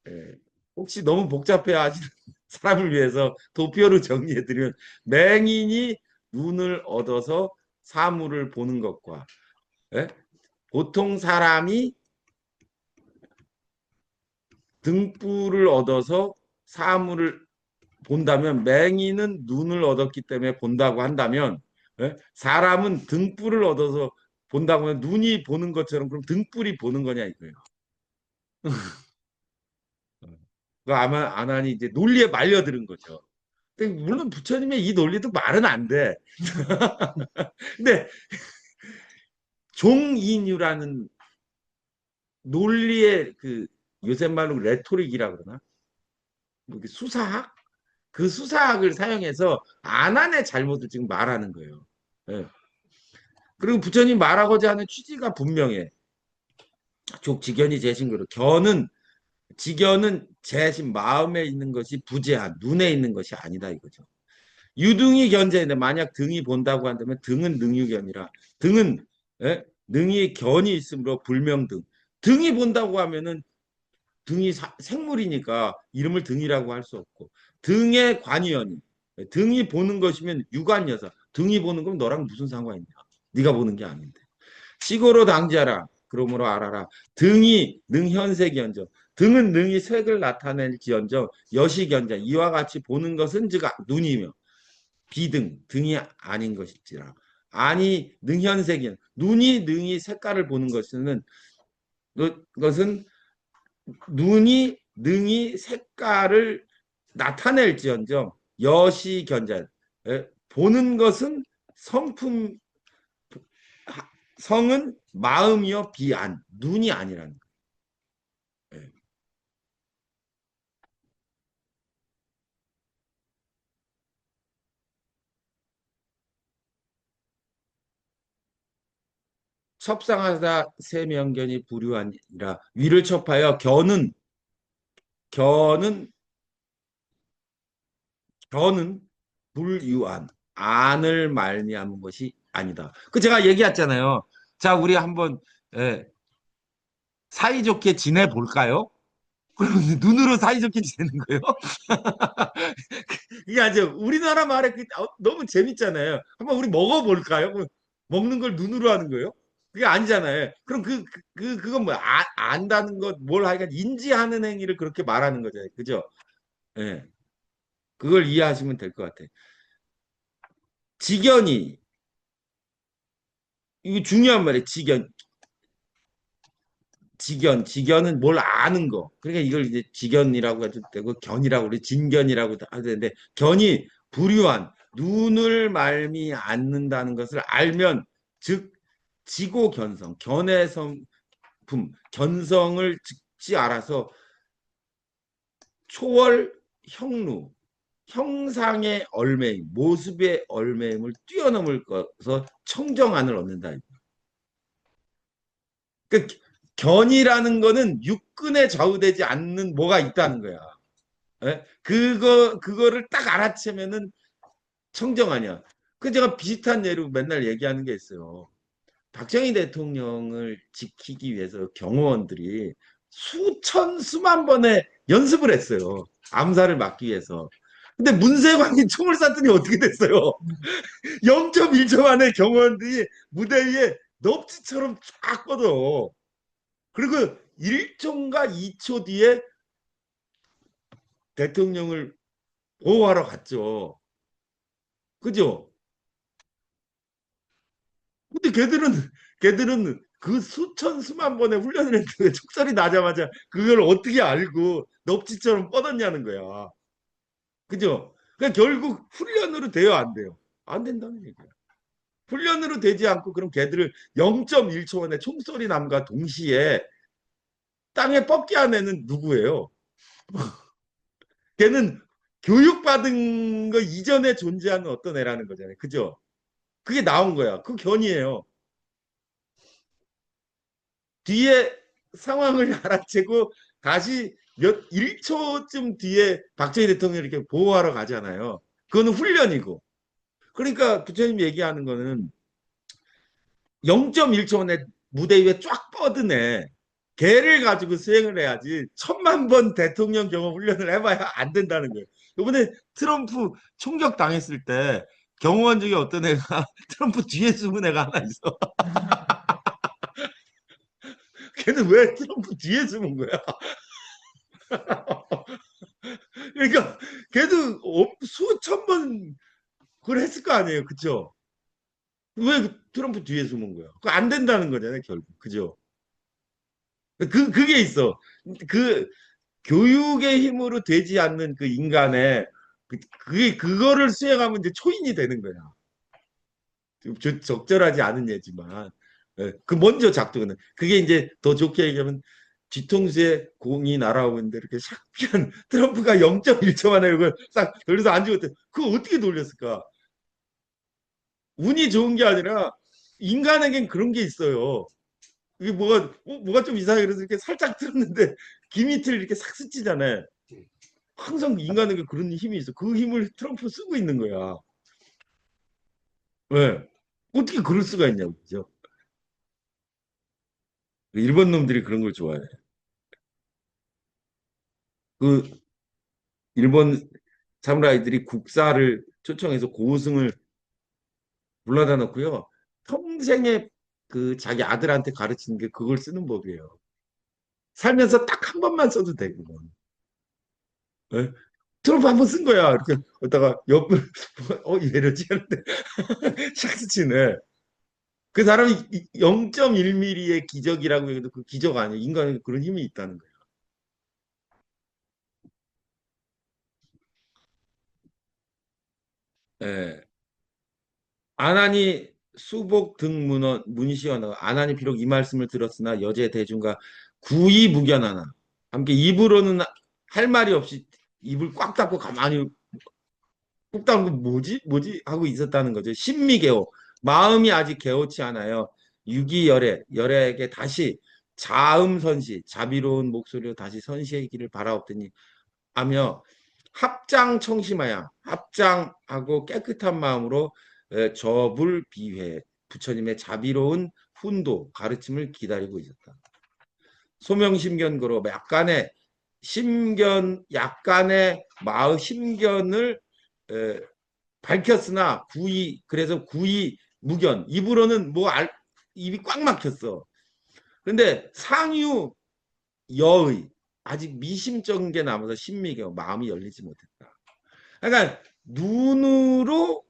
예. 혹시 너무 복잡해 하시는 사람을 위해서 도표로 정리해드리면 맹인이 눈을 얻어서 사물을 보는 것과 예? 보통 사람이 등불을 얻어서 사물을 본다면 맹인은 눈을 얻었기 때문에 본다고 한다면 사람은 등불을 얻어서 본다고 하면 눈이 보는 것처럼 그럼 등불이 보는 거냐 이거예요. 그 아마 아나니 이제 논리에 말려들은 거죠. 근데 물론 부처님의 이 논리도 말은 안 돼. 근데 종인유라는 논리의 그 요새 말로 레토릭이라 그러나 뭐 수사학 그 수사학을 사용해서 아난의 잘못을 지금 말하는 거예요. 예. 그리고 부처님 말하고자 하는 취지가 분명해. 족지견이 재신 거로 지견은 재신 마음에 있는 것이 부재한 눈에 있는 것이 아니다 이거죠. 유등이 견재인데 만약 등이 본다고 한다면 등은 능유견이라 등은 능이 견이 있으므로 불명등 등이 본다고 하면은 등이 생물이니까 이름을 등이라고 할 수 없고 등의 관이연이 등이 보는 것이면 유관여사 등이 보는 건 너랑 무슨 상관이냐 네가 보는 게 아닌데 시고로 당지하라 그러므로 알아라 등이 능현색이언정 등은 능이 색을 나타낼지언정 여시견자 이와 같이 보는 것은 즉 눈이며 비등 등이 아닌 것일지라 아니 능현색이언 눈이 능이 색깔을 보는 것은 눈이 능히 색깔을 나타낼지언정 여시견자. 보는 것은 성품, 성은 마음이요 비안, 눈이 아니라는 거예요. 예. 첩상하다 세명견이 불유하니라. 위를 첩하여 견은 견은 불유한 안을 말미암은 것이 아니다. 그 제가 얘기했잖아요. 자, 우리 한번 예, 사이좋게 지내볼까요? 그러면 눈으로 사이좋게 지내는 거예요? 이게 아주 우리나라 말에 너무 재밌잖아요. 한번 우리 먹어볼까요? 그럼 먹는 걸 눈으로 하는 거예요? 그게 아니잖아요. 그럼 그건 뭐 안다는 것, 뭘 하여간 인지하는 행위를 그렇게 말하는 거잖아요. 그죠? 예. 그걸 이해하시면 될 것 같아요. 직연이, 이거 중요한 말이에요. 직연은 뭘 아는 거. 그러니까 이걸 이제 직연이라고 해도 되고 견이라고 그래, 진견이라고 해도 되는데 견이 불유한 눈을 말미 않는다는 것을 알면 즉 지고견성, 견의 성품, 견성을 즉지 알아서 초월 형루, 형상의 얼매임, 모습의 얼매임을 뛰어넘을 것서 청정안을 얻는다. 그 견이라는 거는 육근에 좌우되지 않는 뭐가 있다는 거야. 예? 그거를 딱 알아채면은 청정하냐. 그 제가 비슷한 예로 맨날 얘기하는 게 있어요. 박정희 대통령을 지키기 위해서 경호원들이 수천 수만 번의 연습을 했어요. 암살을 막기 위해서. 근데 문세광이 총을 쐈더니 어떻게 됐어요? 0.1초 만에 경호원들이 무대 위에 넙지처럼 쫙 뻗어. 그리고 1초인가 2초 뒤에 대통령을 보호하러 갔죠. 그죠? 근데 걔들은 그 수천 수만 번의 훈련을 했는데 촉살이 나자마자 그걸 어떻게 알고 넙지처럼 뻗었냐는 거야. 그죠? 그러니까 결국 훈련으로 돼요, 안 돼요? 안 된다는 얘기야. 훈련으로 되지 않고 그럼 걔들을 0.1초 만에 총소리 남과 동시에 땅에 뻗게 한 애는 누구예요? 걔는 교육받은 거 이전에 존재하는 어떤 애라는 거잖아요. 그죠? 그게 나온 거야. 그 견이에요. 뒤에 상황을 알아채고 다시 1초쯤 뒤에 박정희 대통령이 이렇게 보호하러 가잖아요. 그거는 훈련이고. 그러니까 부처님 얘기하는 거는 0.1초 만에 무대 위에 쫙 뻗으네. 걔를 가지고 수행을 해야지 천만 번 대통령 경험 훈련을 해봐야 안 된다는 거예요. 이번에 트럼프 총격 당했을 때 경호원 중에 어떤 애가 트럼프 뒤에 숨은 애가 하나 있어. 걔는 왜 트럼프 뒤에 숨은 거야? 그러니까 걔도 수천 번 그걸 했을 거 아니에요. 그쵸? 왜 트럼프 뒤에 숨은 거야? 그거 안 된다는 거잖아요, 결국. 그죠? 그게 있어. 그 교육의 힘으로 되지 않는 그 인간의 그거를 수행하면 이제 초인이 되는 거야. 적절하지 않은 예지만. 예, 그 먼저 작동하는. 그게 이제 더 좋게 얘기하면 뒤통수에 공이 날아오고 있는데 이렇게 샥 피한 트럼프가 0.1초 만에 이걸 싹 돌려서 안 죽었대. 그거 어떻게 돌렸을까? 운이 좋은 게 아니라 인간에겐 그런 게 있어요. 이게 뭐가 좀 이상해. 그래서 이렇게 살짝 틀었는데 귀 밑을 이렇게 싹 스치잖아요. 항상 인간에게 그런 힘이 있어. 그 힘을 트럼프 쓰고 있는 거야. 왜? 어떻게 그럴 수가 있냐고, 그죠? 일본 놈들이 그런 걸 좋아해. 그 일본 사무라이들이 국사를 초청해서 고우승을 불러다 놓고요. 평생에 그 자기 아들한테 가르치는 게 그걸 쓰는 법이에요. 살면서 딱 한 번만 써도 돼, 그건. 예? 트럼프 한 번 쓴 거야. 이렇게 어다가 옆을 이러지 하는데 샥스 치네. 그 사람이 0.1mm의 기적이라고 해도 그 기적 아니에요. 인간에 그런 힘이 있다는 거예요. 예, 아나니 수복 등 문시원하고 아나니 비록 이 말씀을 들었으나 여제 대중과 구이 묵연하나 함께 입으로는 할 말이 없이 입을 꽉 닫고 가만히 꾹 닫고 뭐지 하고 있었다는 거죠. 신미개호 마음이 아직 개호치 않아요. 유기열애에게 다시 자음선시 자비로운 목소리로 다시 선시하기를 바라옵더니 하며 합장 청심하여 합장하고 깨끗한 마음으로 저불 비회 부처님의 자비로운 훈도 가르침을 기다리고 있었다. 소명심견거로 약간의 마의 심견을 에, 밝혔으나 그래서 구이 무견 입으로는 입이 꽉 막혔어. 그런데 상유 여의 아직 미심쩍은 게 남아서 신미경 마음이 열리지 못했다. 그러니까 눈으로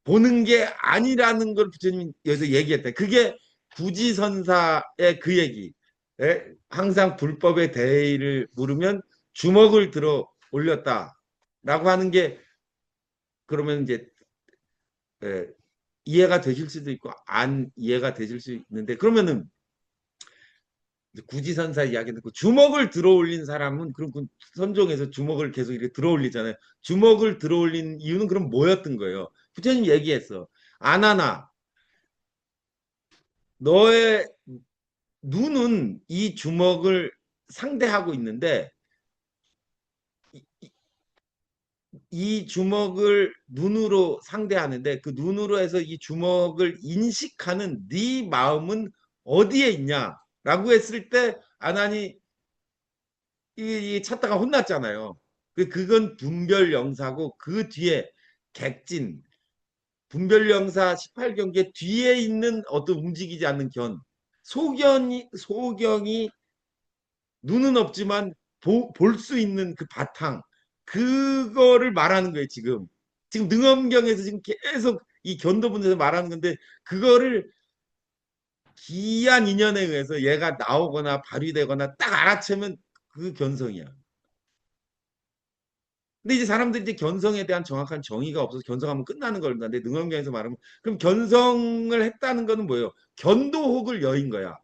보는 게 아니라는 걸 부처님이 여기서 얘기했다. 그게 부지선사의 그 얘기. 예? 항상 불법의 대의를 물으면 주먹을 들어 올렸다라고 하는 게 그러면 이제 예, 이해가 되실 수도 있고 안 이해가 되실 수 있는데 그러면은 구지선사 이야기 듣고 주먹을 들어올린 사람은 그럼 그 선종에서 주먹을 계속 이렇게 들어올리잖아요. 주먹을 들어올린 이유는 그럼 뭐였던 거예요? 부처님 얘기했어. 아나나 너의 눈은 이 주먹을 상대하고 있는데 이 주먹을 눈으로 상대하는데 그 눈으로 해서 이 주먹을 인식하는 네 마음은 어디에 있냐라고 했을 때 아나니 이 찾다가 혼났잖아요. 그건 분별영사고 그 뒤에 객진 분별영사 18경계 뒤에 있는 어떤 움직이지 않는 소경이 눈은 없지만 볼 수 있는 그 바탕 그거를 말하는 거예요. 지금 능엄경에서 지금 계속 이 견도분에서 말하는 건데 그거를 기한 인연에 의해서 얘가 나오거나 발휘되거나 딱 알아채면 그 견성이야. 근데 이제 사람들이 이제 견성에 대한 정확한 정의가 없어서 견성하면 끝나는 걸 근데 능엄경에서 말하면 그럼 견성을 했다는 거는 뭐예요? 견도혹을 여인 거야.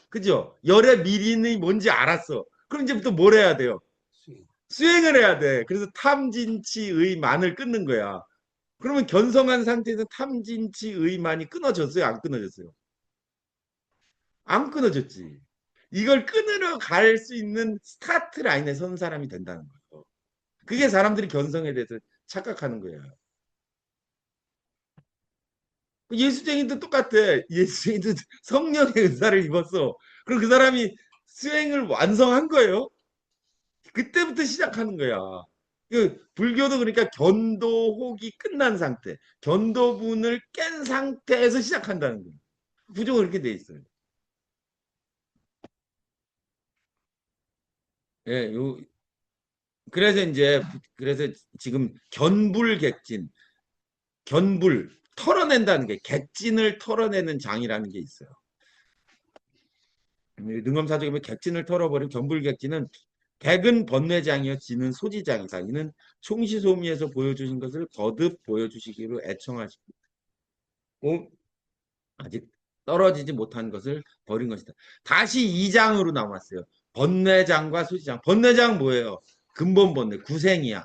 그죠? 열의 미린이 뭔지 알았어. 그럼 이제부터 뭘 해야 돼요? 수행을 해야 돼. 그래서 탐진치의만을 끊는 거야. 그러면 견성한 상태에서 탐진치의만이 끊어졌어요? 안 끊어졌어요? 안 끊어졌지. 이걸 끊으러 갈 수 있는 스타트 라인에 선 사람이 된다는 거예요. 그게 사람들이 견성에 대해서 착각하는 거예요. 예수쟁이도 똑같아. 예수쟁이도 성령의 은사를 입었어. 그리고 그 사람이 수행을 완성한 거예요. 그때부터 시작하는 거야. 불교도 그러니까 견도혹이 끝난 상태, 견도분을 깬 상태에서 시작한다는 거예요. 구조가 그렇게 돼 있어요. 예, 그래서 지금 견불 털어낸다는 게 객진을 털어내는 장이라는 게 있어요. 능엄사적에 보면 객진을 털어버린 견불객진은 객은 번뇌장이요 지는 소지장이다. 이는 총시소미에서 보여주신 것을 거듭 보여주시기로 애청하시고 아직 떨어지지 못한 것을 버린 것이다. 다시 2장으로 남았어요. 번뇌장과 소지장. 번뇌장 뭐예요? 근본 번뇌, 구생이야.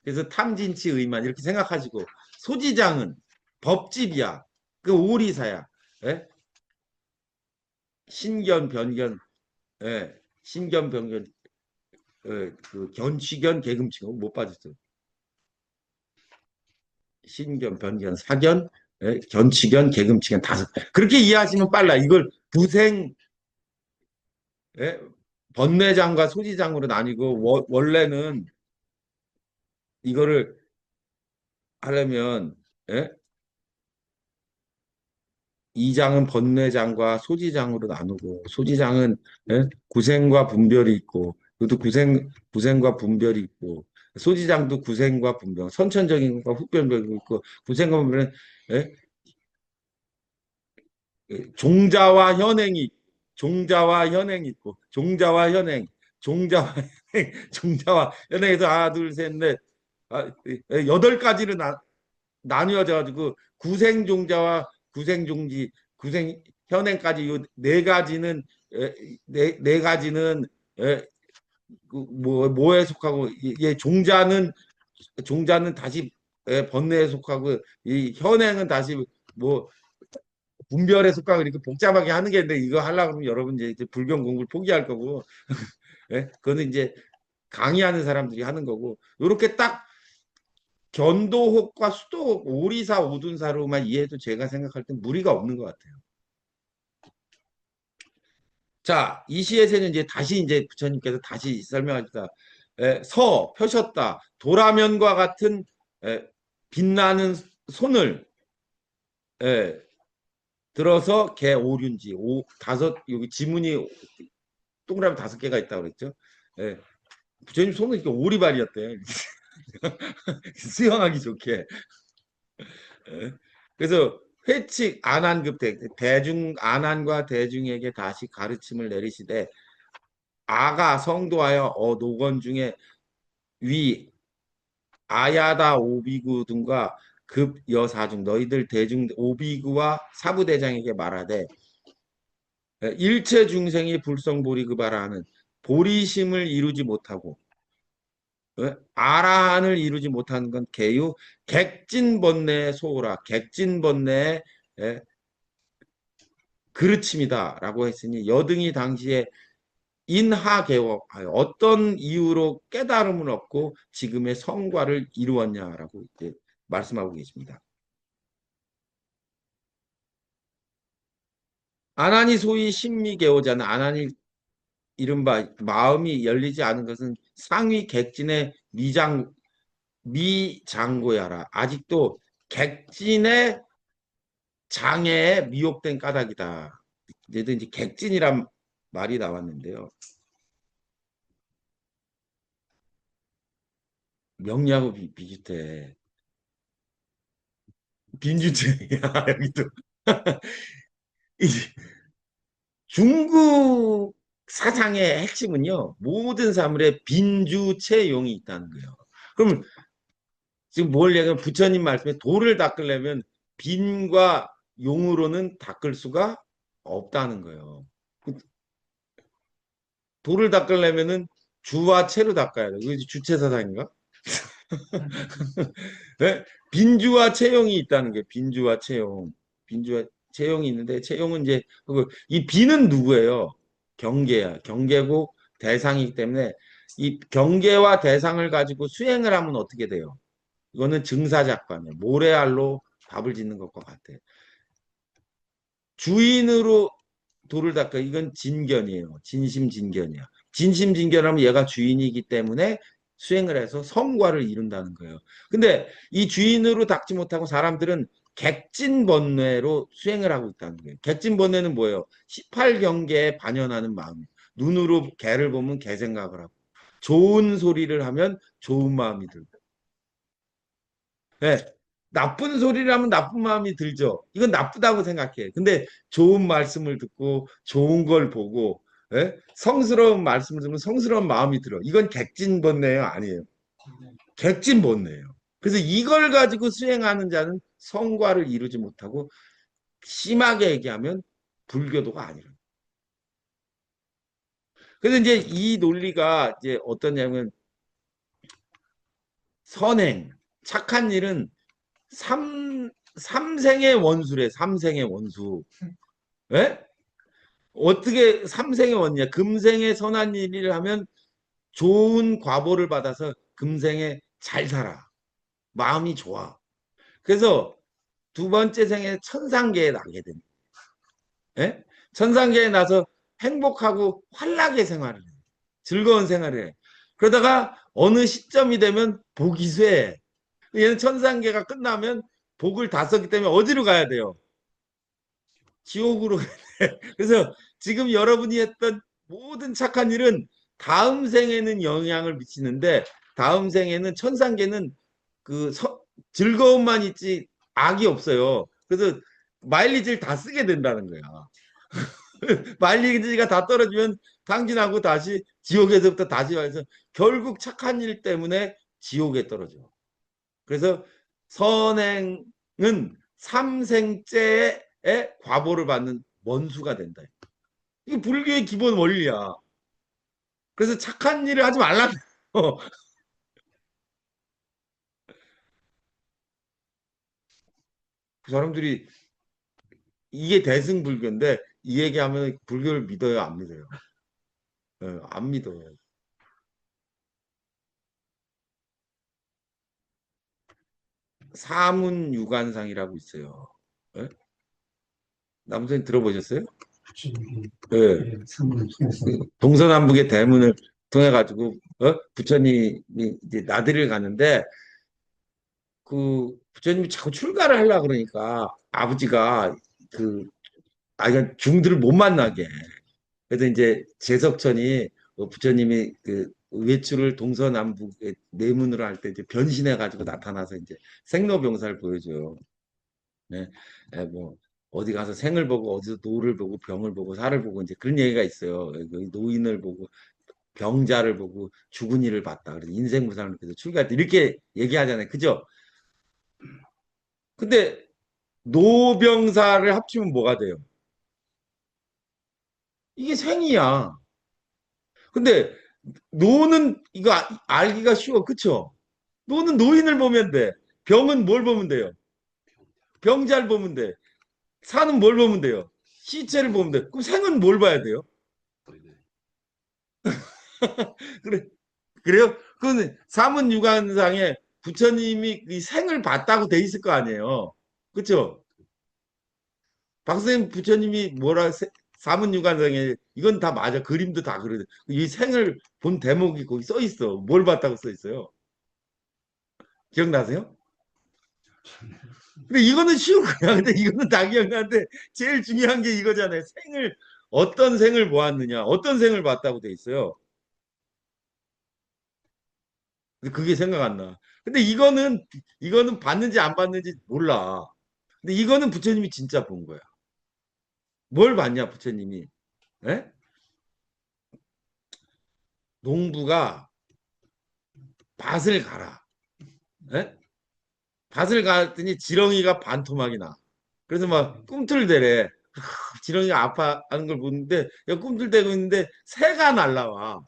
그래서 탐진치 의만 이렇게 생각하시고 소지장은 법집이야. 그 오리사야. 예? 신견, 변견, 예. 신견, 변견, 그 견취견, 계금치견 못 빠졌어요. 신견, 변견, 사견, 예? 견취견, 계금치견 다섯. 그렇게 이해하시면 빨라. 이걸 부생, 예? 번뇌장과 소지장으로 나뉘고 원래는 이거를 하려면 예? 이장은 번뇌장과 소지장으로 나누고 소지장은 예? 구생과 분별이 있고 그것도 구생과 분별이 있고 소지장도 구생과 분별 선천적인 것과 후변적인 있고 구생과 분별은 예? 종자와 현행이 있고 종자와 현행 종자와 현행에서 하나 둘 셋 넷 여덟 가지로 나뉘어져 가지고 구생종자와 구생종지, 구생 현행까지 요 네 가지는 네 가지는 뭐에 속하고 종자는 다시 번뇌에 속하고 이 현행은 다시 뭐 분별에 속하고 이렇게 복잡하게 하는 게 있는데 이거 하려고 그러면 여러분 이제 불경 공부를 포기할 거고 그거는 이제 강의하는 사람들이 하는 거고 이렇게 딱 견도혹과 수도혹, 오리사, 오둔사로만 이해해도 제가 생각할 땐 무리가 없는 것 같아요. 자, 이 시에서는 이제 다시 이제 부처님께서 다시 설명하시다. 펴셨다. 도라면과 같은 빛나는 손을 들어서 개 오륜지 여기 지문이 동그라미 5개가 있다고 그랬죠. 부처님 손은 이렇게 오리발이었대요. 수영하기 좋게. 그래서 회칙 안한급 대중 안한과 대중에게 다시 가르침을 내리시되 아가 성도하여 노건 중에 위 아야다 오비구 등과 급 여사중 너희들 대중 오비구와 사부대장에게 말하되 일체 중생이 불성보리급하라 하는 보리심을 이루지 못하고 아라한을 이루지 못하는 건 개유 객진번뇌의 소호라 객진번뇌의 그르침이다라고 했으니 여등이 당시에 인하개워하여 어떤 이유로 깨달음을 얻고 지금의 성과를 이루었냐라고 이제 말씀하고 계십니다. 아난이 소위 신미개오자는 아난이 이른바 마음이 열리지 않은 것은 상위 객진의 미장고야라. 아직도 객진의 장애에 미혹된 까닭이다. 이제 객진이란 말이 나왔는데요. 명리하고 비슷해. 빈주체야 여기도. 중국 사상의 핵심은요. 모든 사물에 빈주체용이 있다는 거예요. 그럼 지금 뭘 얘기하면 부처님 말씀에 돌을 닦으려면 빈과 용으로는 닦을 수가 없다는 거예요. 돌을 닦으려면은 주와 체로 닦아야 돼. 이게 주체사상인가? 네? 빈주와 체용이 있다는 게 빈주와 체용. 빈주와 체용이 있는데 체용은 이제 이 빈은 누구예요? 경계야. 경계고 대상이기 때문에 이 경계와 대상을 가지고 수행을 하면 어떻게 돼요? 이거는 증사작관이에요. 모래알로 밥을 짓는 것과 같아요. 주인으로 돌을 닦아 이건 진견이에요. 진심진견이야. 진심진견하면 얘가 주인이기 때문에 수행을 해서 성과를 이룬다는 거예요. 근데 이 주인으로 닦지 못하고 사람들은 객진번뇌로 수행을 하고 있다는 거예요. 객진번뇌는 뭐예요? 18경계에 반연하는 마음. 눈으로 개를 보면 개 생각을 하고 좋은 소리를 하면 좋은 마음이 들고 네. 나쁜 소리를 하면 나쁜 마음이 들죠. 이건 나쁘다고 생각해. 근데 좋은 말씀을 듣고 좋은 걸 보고 성스러운 말씀을 들으면 성스러운 마음이 들어. 이건 객진번뇌예요? 아니에요. 객진번뇌예요. 그래서 이걸 가지고 수행하는 자는 성과를 이루지 못하고 심하게 얘기하면 불교도가 아니라. 그래서 이제 이 논리가 이제 어떠냐면 선행, 착한 일은 삼생의 원수래. 삼생의 원수. 예? 어떻게 삼생의 원이냐? 금생에 선한 일을 하면 좋은 과보를 받아서 금생에 잘 살아. 마음이 좋아. 그래서 두 번째 생에 천상계에 나게 됩니다. 예? 천상계에 나서 행복하고 환락의 생활을 해. 즐거운 생활을 해. 그러다가 어느 시점이 되면 복이 쇠. 얘는 천상계가 끝나면 복을 다 썼기 때문에 어디로 가야 돼요? 지옥으로 가야 돼. 그래서 지금 여러분이 했던 모든 착한 일은 다음 생에는 영향을 미치는데 다음 생에는 천상계는 즐거움만 있지 악이 없어요. 그래서 마일리지를 다 쓰게 된다는 거야. 마일리지가 다 떨어지면 당진하고 다시 지옥에서부터 다시 와서 결국 착한 일 때문에 지옥에 떨어져. 그래서 선행은 삼생째의 과보를 받는 원수가 된다. 이게 불교의 기본 원리야. 그래서 착한 일을 하지 말라. 그 사람들이 이게 대승불교인데 이 얘기하면 불교를 믿어요, 안 믿어요? 안 믿어요. 사문유관상이라고 있어요. 예? 남선생 들어보셨어요? 예. 예, 상문을 통해서 동서남북의 대문을 통해 가지고 부처님이 이제 나들이를 가는데 그 부처님이 자꾸 출가를 하려 그러니까 아버지가 그 아이가 중들을 못 만나게 해. 그래서 이제 재석천이 부처님이 그 외출을 동서남북의 내문으로 할 때 이제 변신해 가지고 나타나서 이제 생로병사를 보여줘요. 네. 뭐 어디 가서 생을 보고 어디서 노를 보고 병을 보고 살을 보고 이제 그런 얘기가 있어요. 그 노인을 보고 병자를 보고 죽은 이를 봤다. 그래서 인생무상을 그래서 출가했다. 이렇게 얘기하잖아요. 그죠? 근데 노병사를 합치면 뭐가 돼요? 이게 생이야. 근데 노는 이거 알기가 쉬워. 그쵸? 노는 노인을 보면 돼. 병은 뭘 보면 돼요? 병자를 보면 돼. 사는 뭘 보면 돼요? 시체를 보면 돼. 그럼 생은 뭘 봐야 돼요? 그래, 그래요? 그건 사문유관상에 부처님이 이 생을 봤다고 돼 있을 거 아니에요. 그쵸? 박선생 부처님이 사문유관상에 이건 다 맞아. 그림도 다 그래. 이 생을 본 대목이 거기 써 있어. 뭘 봤다고 써 있어요? 기억나세요? 근데 이거는 쉬운 거야. 근데 이거는 다 기억나는데 제일 중요한 게 이거잖아요. 어떤 생을 보았느냐, 어떤 생을 봤다고 돼 있어요. 근데 그게 생각 안 나. 근데 이거는 봤는지 안 봤는지 몰라. 근데 이거는 부처님이 진짜 본 거야. 뭘 봤냐, 부처님이? 에? 농부가 밭을 갈아. 에? 밭을 갈더니 지렁이가 반토막이 나. 그래서 막 꿈틀대래. 지렁이가 아파하는 걸 보는데 야, 꿈틀대고 있는데 새가 날라와.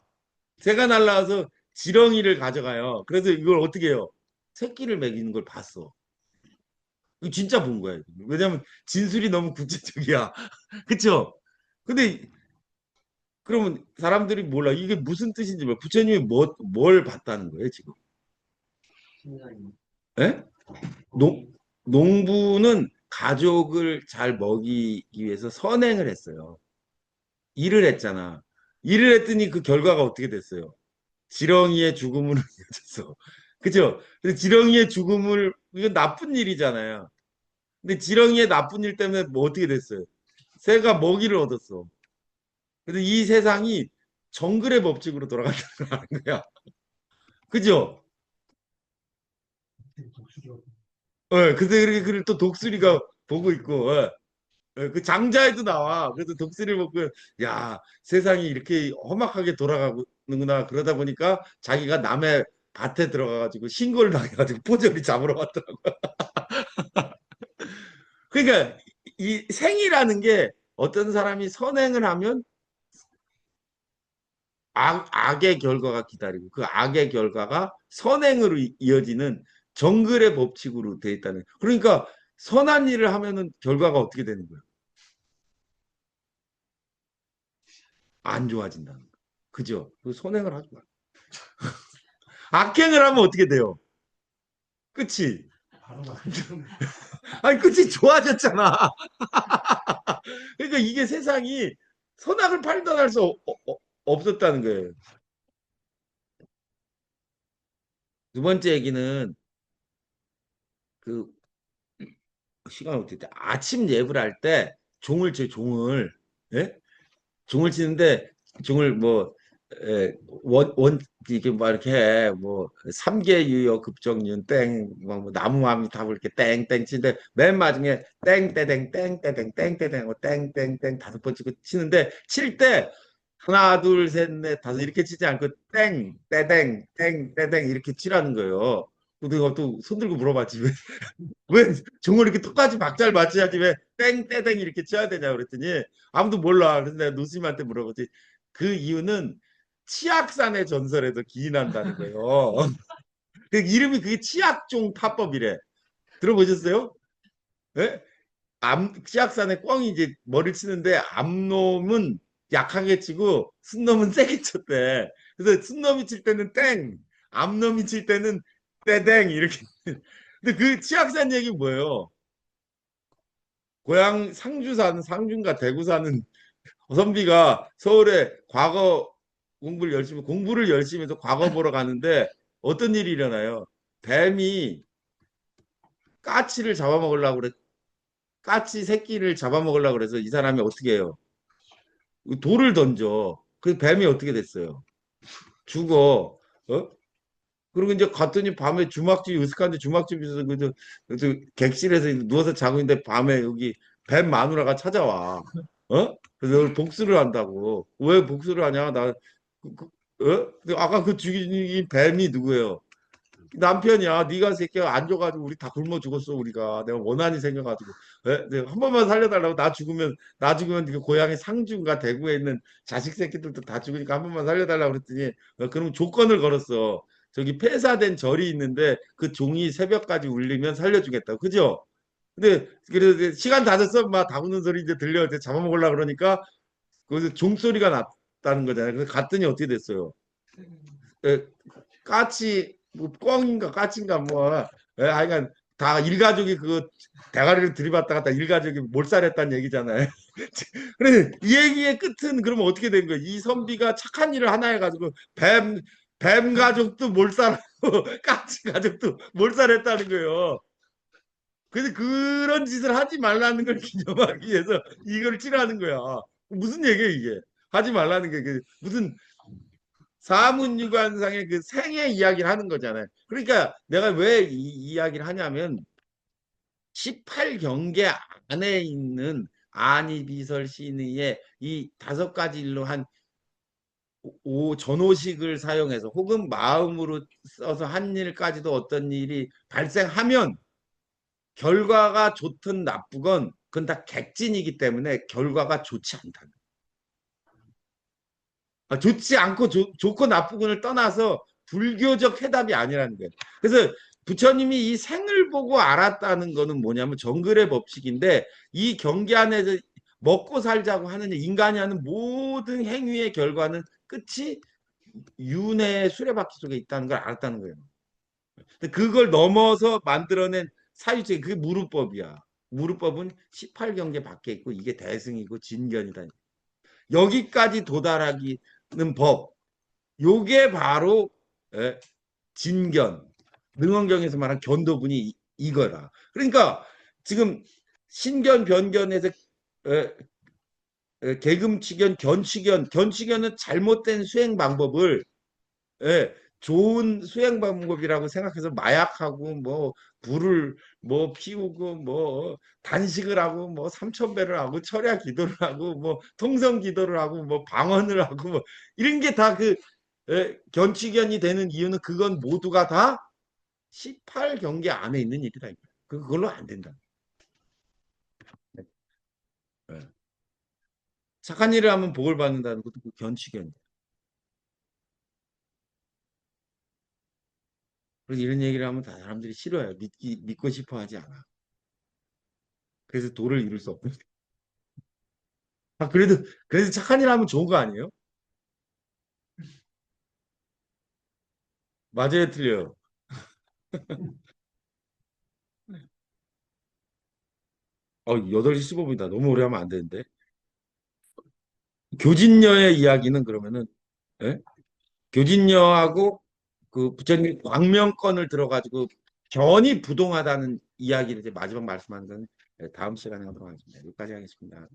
새가 날라와서 지렁이를 가져가요. 그래서 이걸 어떻게 해요? 새끼를 먹이는 걸 봤어. 이거 진짜 본 거야. 왜냐면 진술이 너무 구체적이야. 그쵸? 근데 그러면 사람들이 몰라. 이게 무슨 뜻인지 몰라. 부처님이 뭘 봤다는 거예요, 지금? 신선이 예? 농, 농부는 가족을 잘 먹이기 위해서 선행을 했어요. 일을 했잖아. 일을 했더니 그 결과가 어떻게 됐어요? 지렁이의 죽음으로 이어졌어. 그죠? 그래서 지렁이의 죽음을, 이건 나쁜 일이잖아요. 근데 지렁이의 나쁜 일 때문에 뭐 어떻게 됐어요? 새가 먹이를 얻었어. 그래서 이 세상이 정글의 법칙으로 돌아간다는 걸 아는 거야. 그죠? 독수리가 그래서 이렇게 글을 또 독수리가 보고 있고, 그 장자에도 나와. 그래서 독수리를 보고, 야, 세상이 이렇게 험악하게 돌아가는구나. 그러다 보니까 자기가 남의 밭에 들어가가지고 신고를 당해가지고 포졸이 잡으러 갔더라고. 그러니까 이 생이라는 게 어떤 사람이 선행을 하면 악의 결과가 기다리고 그 악의 결과가 선행으로 이어지는 정글의 법칙으로 돼 있다는. 그러니까 선한 일을 하면은 결과가 어떻게 되는 거예요? 안 좋아진다는 거. 그죠? 그 선행을 하지 마. 악행을 하면 어떻게 돼요? 끝이. 바로 막 아니 끝이 좋아졌잖아. 그러니까 이게 세상이 선악을 판단할 수 없었다는 거예요. 두 번째 얘기는 그 시간 어떻게 돼? 아침 예불 할 때 종을 쳐 종을 예? 종을 치는데 종을 뭐 원 이렇게 막 이렇게 해. 뭐 삼계유효 급정륜 땡뭐 나무함이 답을 이렇게 땡땡 치는데 맨 마지막에 땡떼댕 땡떼댕 땡떼댕 하고 땡땡땡 다섯 번 치고 치는데 칠 때 하나 둘 셋 넷 다섯 이렇게 치지 않고 땡 떼댕 땡 떼댕 이렇게 치라는 거예요. 내가 또 손 들고 물어봤지. 왜 종을 이렇게 똑같이 박자를 맞춰야지 왜 땡 이렇게 쳐야 되냐 그랬더니 아무도 몰라. 그래서 내가 노스님한테 물어봤지. 그 이유는 치악산의 전설에서 기인한다는 거예요. 그 이름이 그게 치악종 타법이래. 들어보셨어요? 예? 치악산의 꿩이 이제 머리를 치는데 암놈은 약하게 치고 순놈은 세게 쳤대. 그래서 순놈이 칠 때는 땡, 암놈이 칠 때는 떼댕 이렇게. 근데 그 치악산 얘기 뭐예요? 고향 상주 사는 상주인가 대구 사는 선비가 서울에 과거 공부를 열심히 해서 과거 보러 가는데 어떤 일이 일어나요? 뱀이 까치를 잡아먹으려고 그래. 까치 새끼를 잡아먹으려고 그래서 이 사람이 어떻게 해요? 돌을 던져. 그 뱀이 어떻게 됐어요? 죽어. 어? 그리고 이제 갔더니 밤에 주막집 으슥한데 주막집에서 그 객실에서 누워서 자고 있는데 밤에 여기 뱀 마누라가 찾아와. 어? 그래서 오늘 복수를 한다고. 왜 복수를 하냐? 아까 그 죽인 뱀이 누구예요? 남편이야. 네가 새끼가 안 줘가지고 우리 다 굶어 죽었어. 우리가 내가 원한이 생겨가지고 내가 한 번만 살려달라고. 나 죽으면 그 고향의 상주인가 대구에 있는 자식 새끼들도 다 죽으니까 한 번만 살려달라고 그랬더니 그럼 조건을 걸었어. 저기 폐사된 절이 있는데 그 종이 새벽까지 울리면 살려주겠다고. 그죠? 근데 그래서 시간 다 됐어. 막 다구는 소리 이제 들려. 이제 잡아먹으려고 그러니까 거기서 종소리가 났다는 거잖아요. 그래서 갔더니 어떻게 됐어요? 에, 까치 뭐 꿩인가 까치인가 뭐 하여간 다 일가족이 그 대가리를 들이받다가 다 일가족이 몰살했다는 얘기잖아요. 그래 이 얘기의 끝은 그러면 어떻게 된 거예요? 이 선비가 착한 일을 하나 해가지고 뱀 가족도 몰살하고 까치 가족도 몰살했다는 거예요. 그래서 그런 짓을 하지 말라는 걸 기념하기 위해서 이걸 칠하는 거야. 무슨 얘기야 이게? 하지 말라는 게 무슨 사문유관상의 그 생애 이야기를 하는 거잖아요. 그러니까 내가 왜 이 이야기를 하냐면 18경계 안에 있는 안이비설 신의의 이 5가지 일로 한 전호식을 사용해서 혹은 마음으로 써서 한 일까지도 어떤 일이 발생하면 결과가 좋든 나쁘건 그건 다 객진이기 때문에 결과가 좋지 않다. 좋지 않고 좋고 나쁘고를 떠나서 불교적 해답이 아니라는 거예요. 그래서 부처님이 이 생을 보고 알았다는 거는 뭐냐면 정글의 법칙인데 이 경계 안에서 먹고 살자고 하는 인간이 하는 모든 행위의 결과는 끝이 윤회의 수레바퀴 속에 있다는 걸 알았다는 거예요. 근데 그걸 넘어서 만들어낸 사유체 그게 무르법이야. 무르법은 18경계 밖에 있고 이게 대승이고 진견이다. 여기까지 도달하기는 법. 요게 바로 진견. 능원경에서 말한 견도분이 이거라. 그러니까 지금 신견, 변견에서 계금치견, 견치견은 잘못된 수행 방법을 좋은 수행 방법이라고 생각해서 마약하고 뭐 불을 뭐 피우고 뭐 단식을 하고 뭐 삼천배를 하고 철야 기도를 하고 뭐 통성 기도를 하고 뭐 방언을 하고 뭐 이런 게 다 그 견치견이 되는 이유는 그건 모두가 다 18경계 안에 있는 일이다. 그걸로 안 된다. 네. 착한 일을 하면 복을 받는다는 것도 그 견치견. 그래서 이런 얘기를 하면 다 사람들이 싫어요. 믿고 싶어 하지 않아. 그래서 도를 이룰 수 없는. 그래도 착한 일 하면 좋은 거 아니에요? 맞아요, 틀려요. 8시 15분이다. 너무 오래 하면 안 되는데. 교진녀의 이야기는 그러면은, 예? 교진녀하고 그 부처님 광명권을 들어가지고 견이 부동하다는 이야기를 이제 마지막 말씀하는 건 다음 시간에 하도록 하겠습니다. 여기까지 하겠습니다.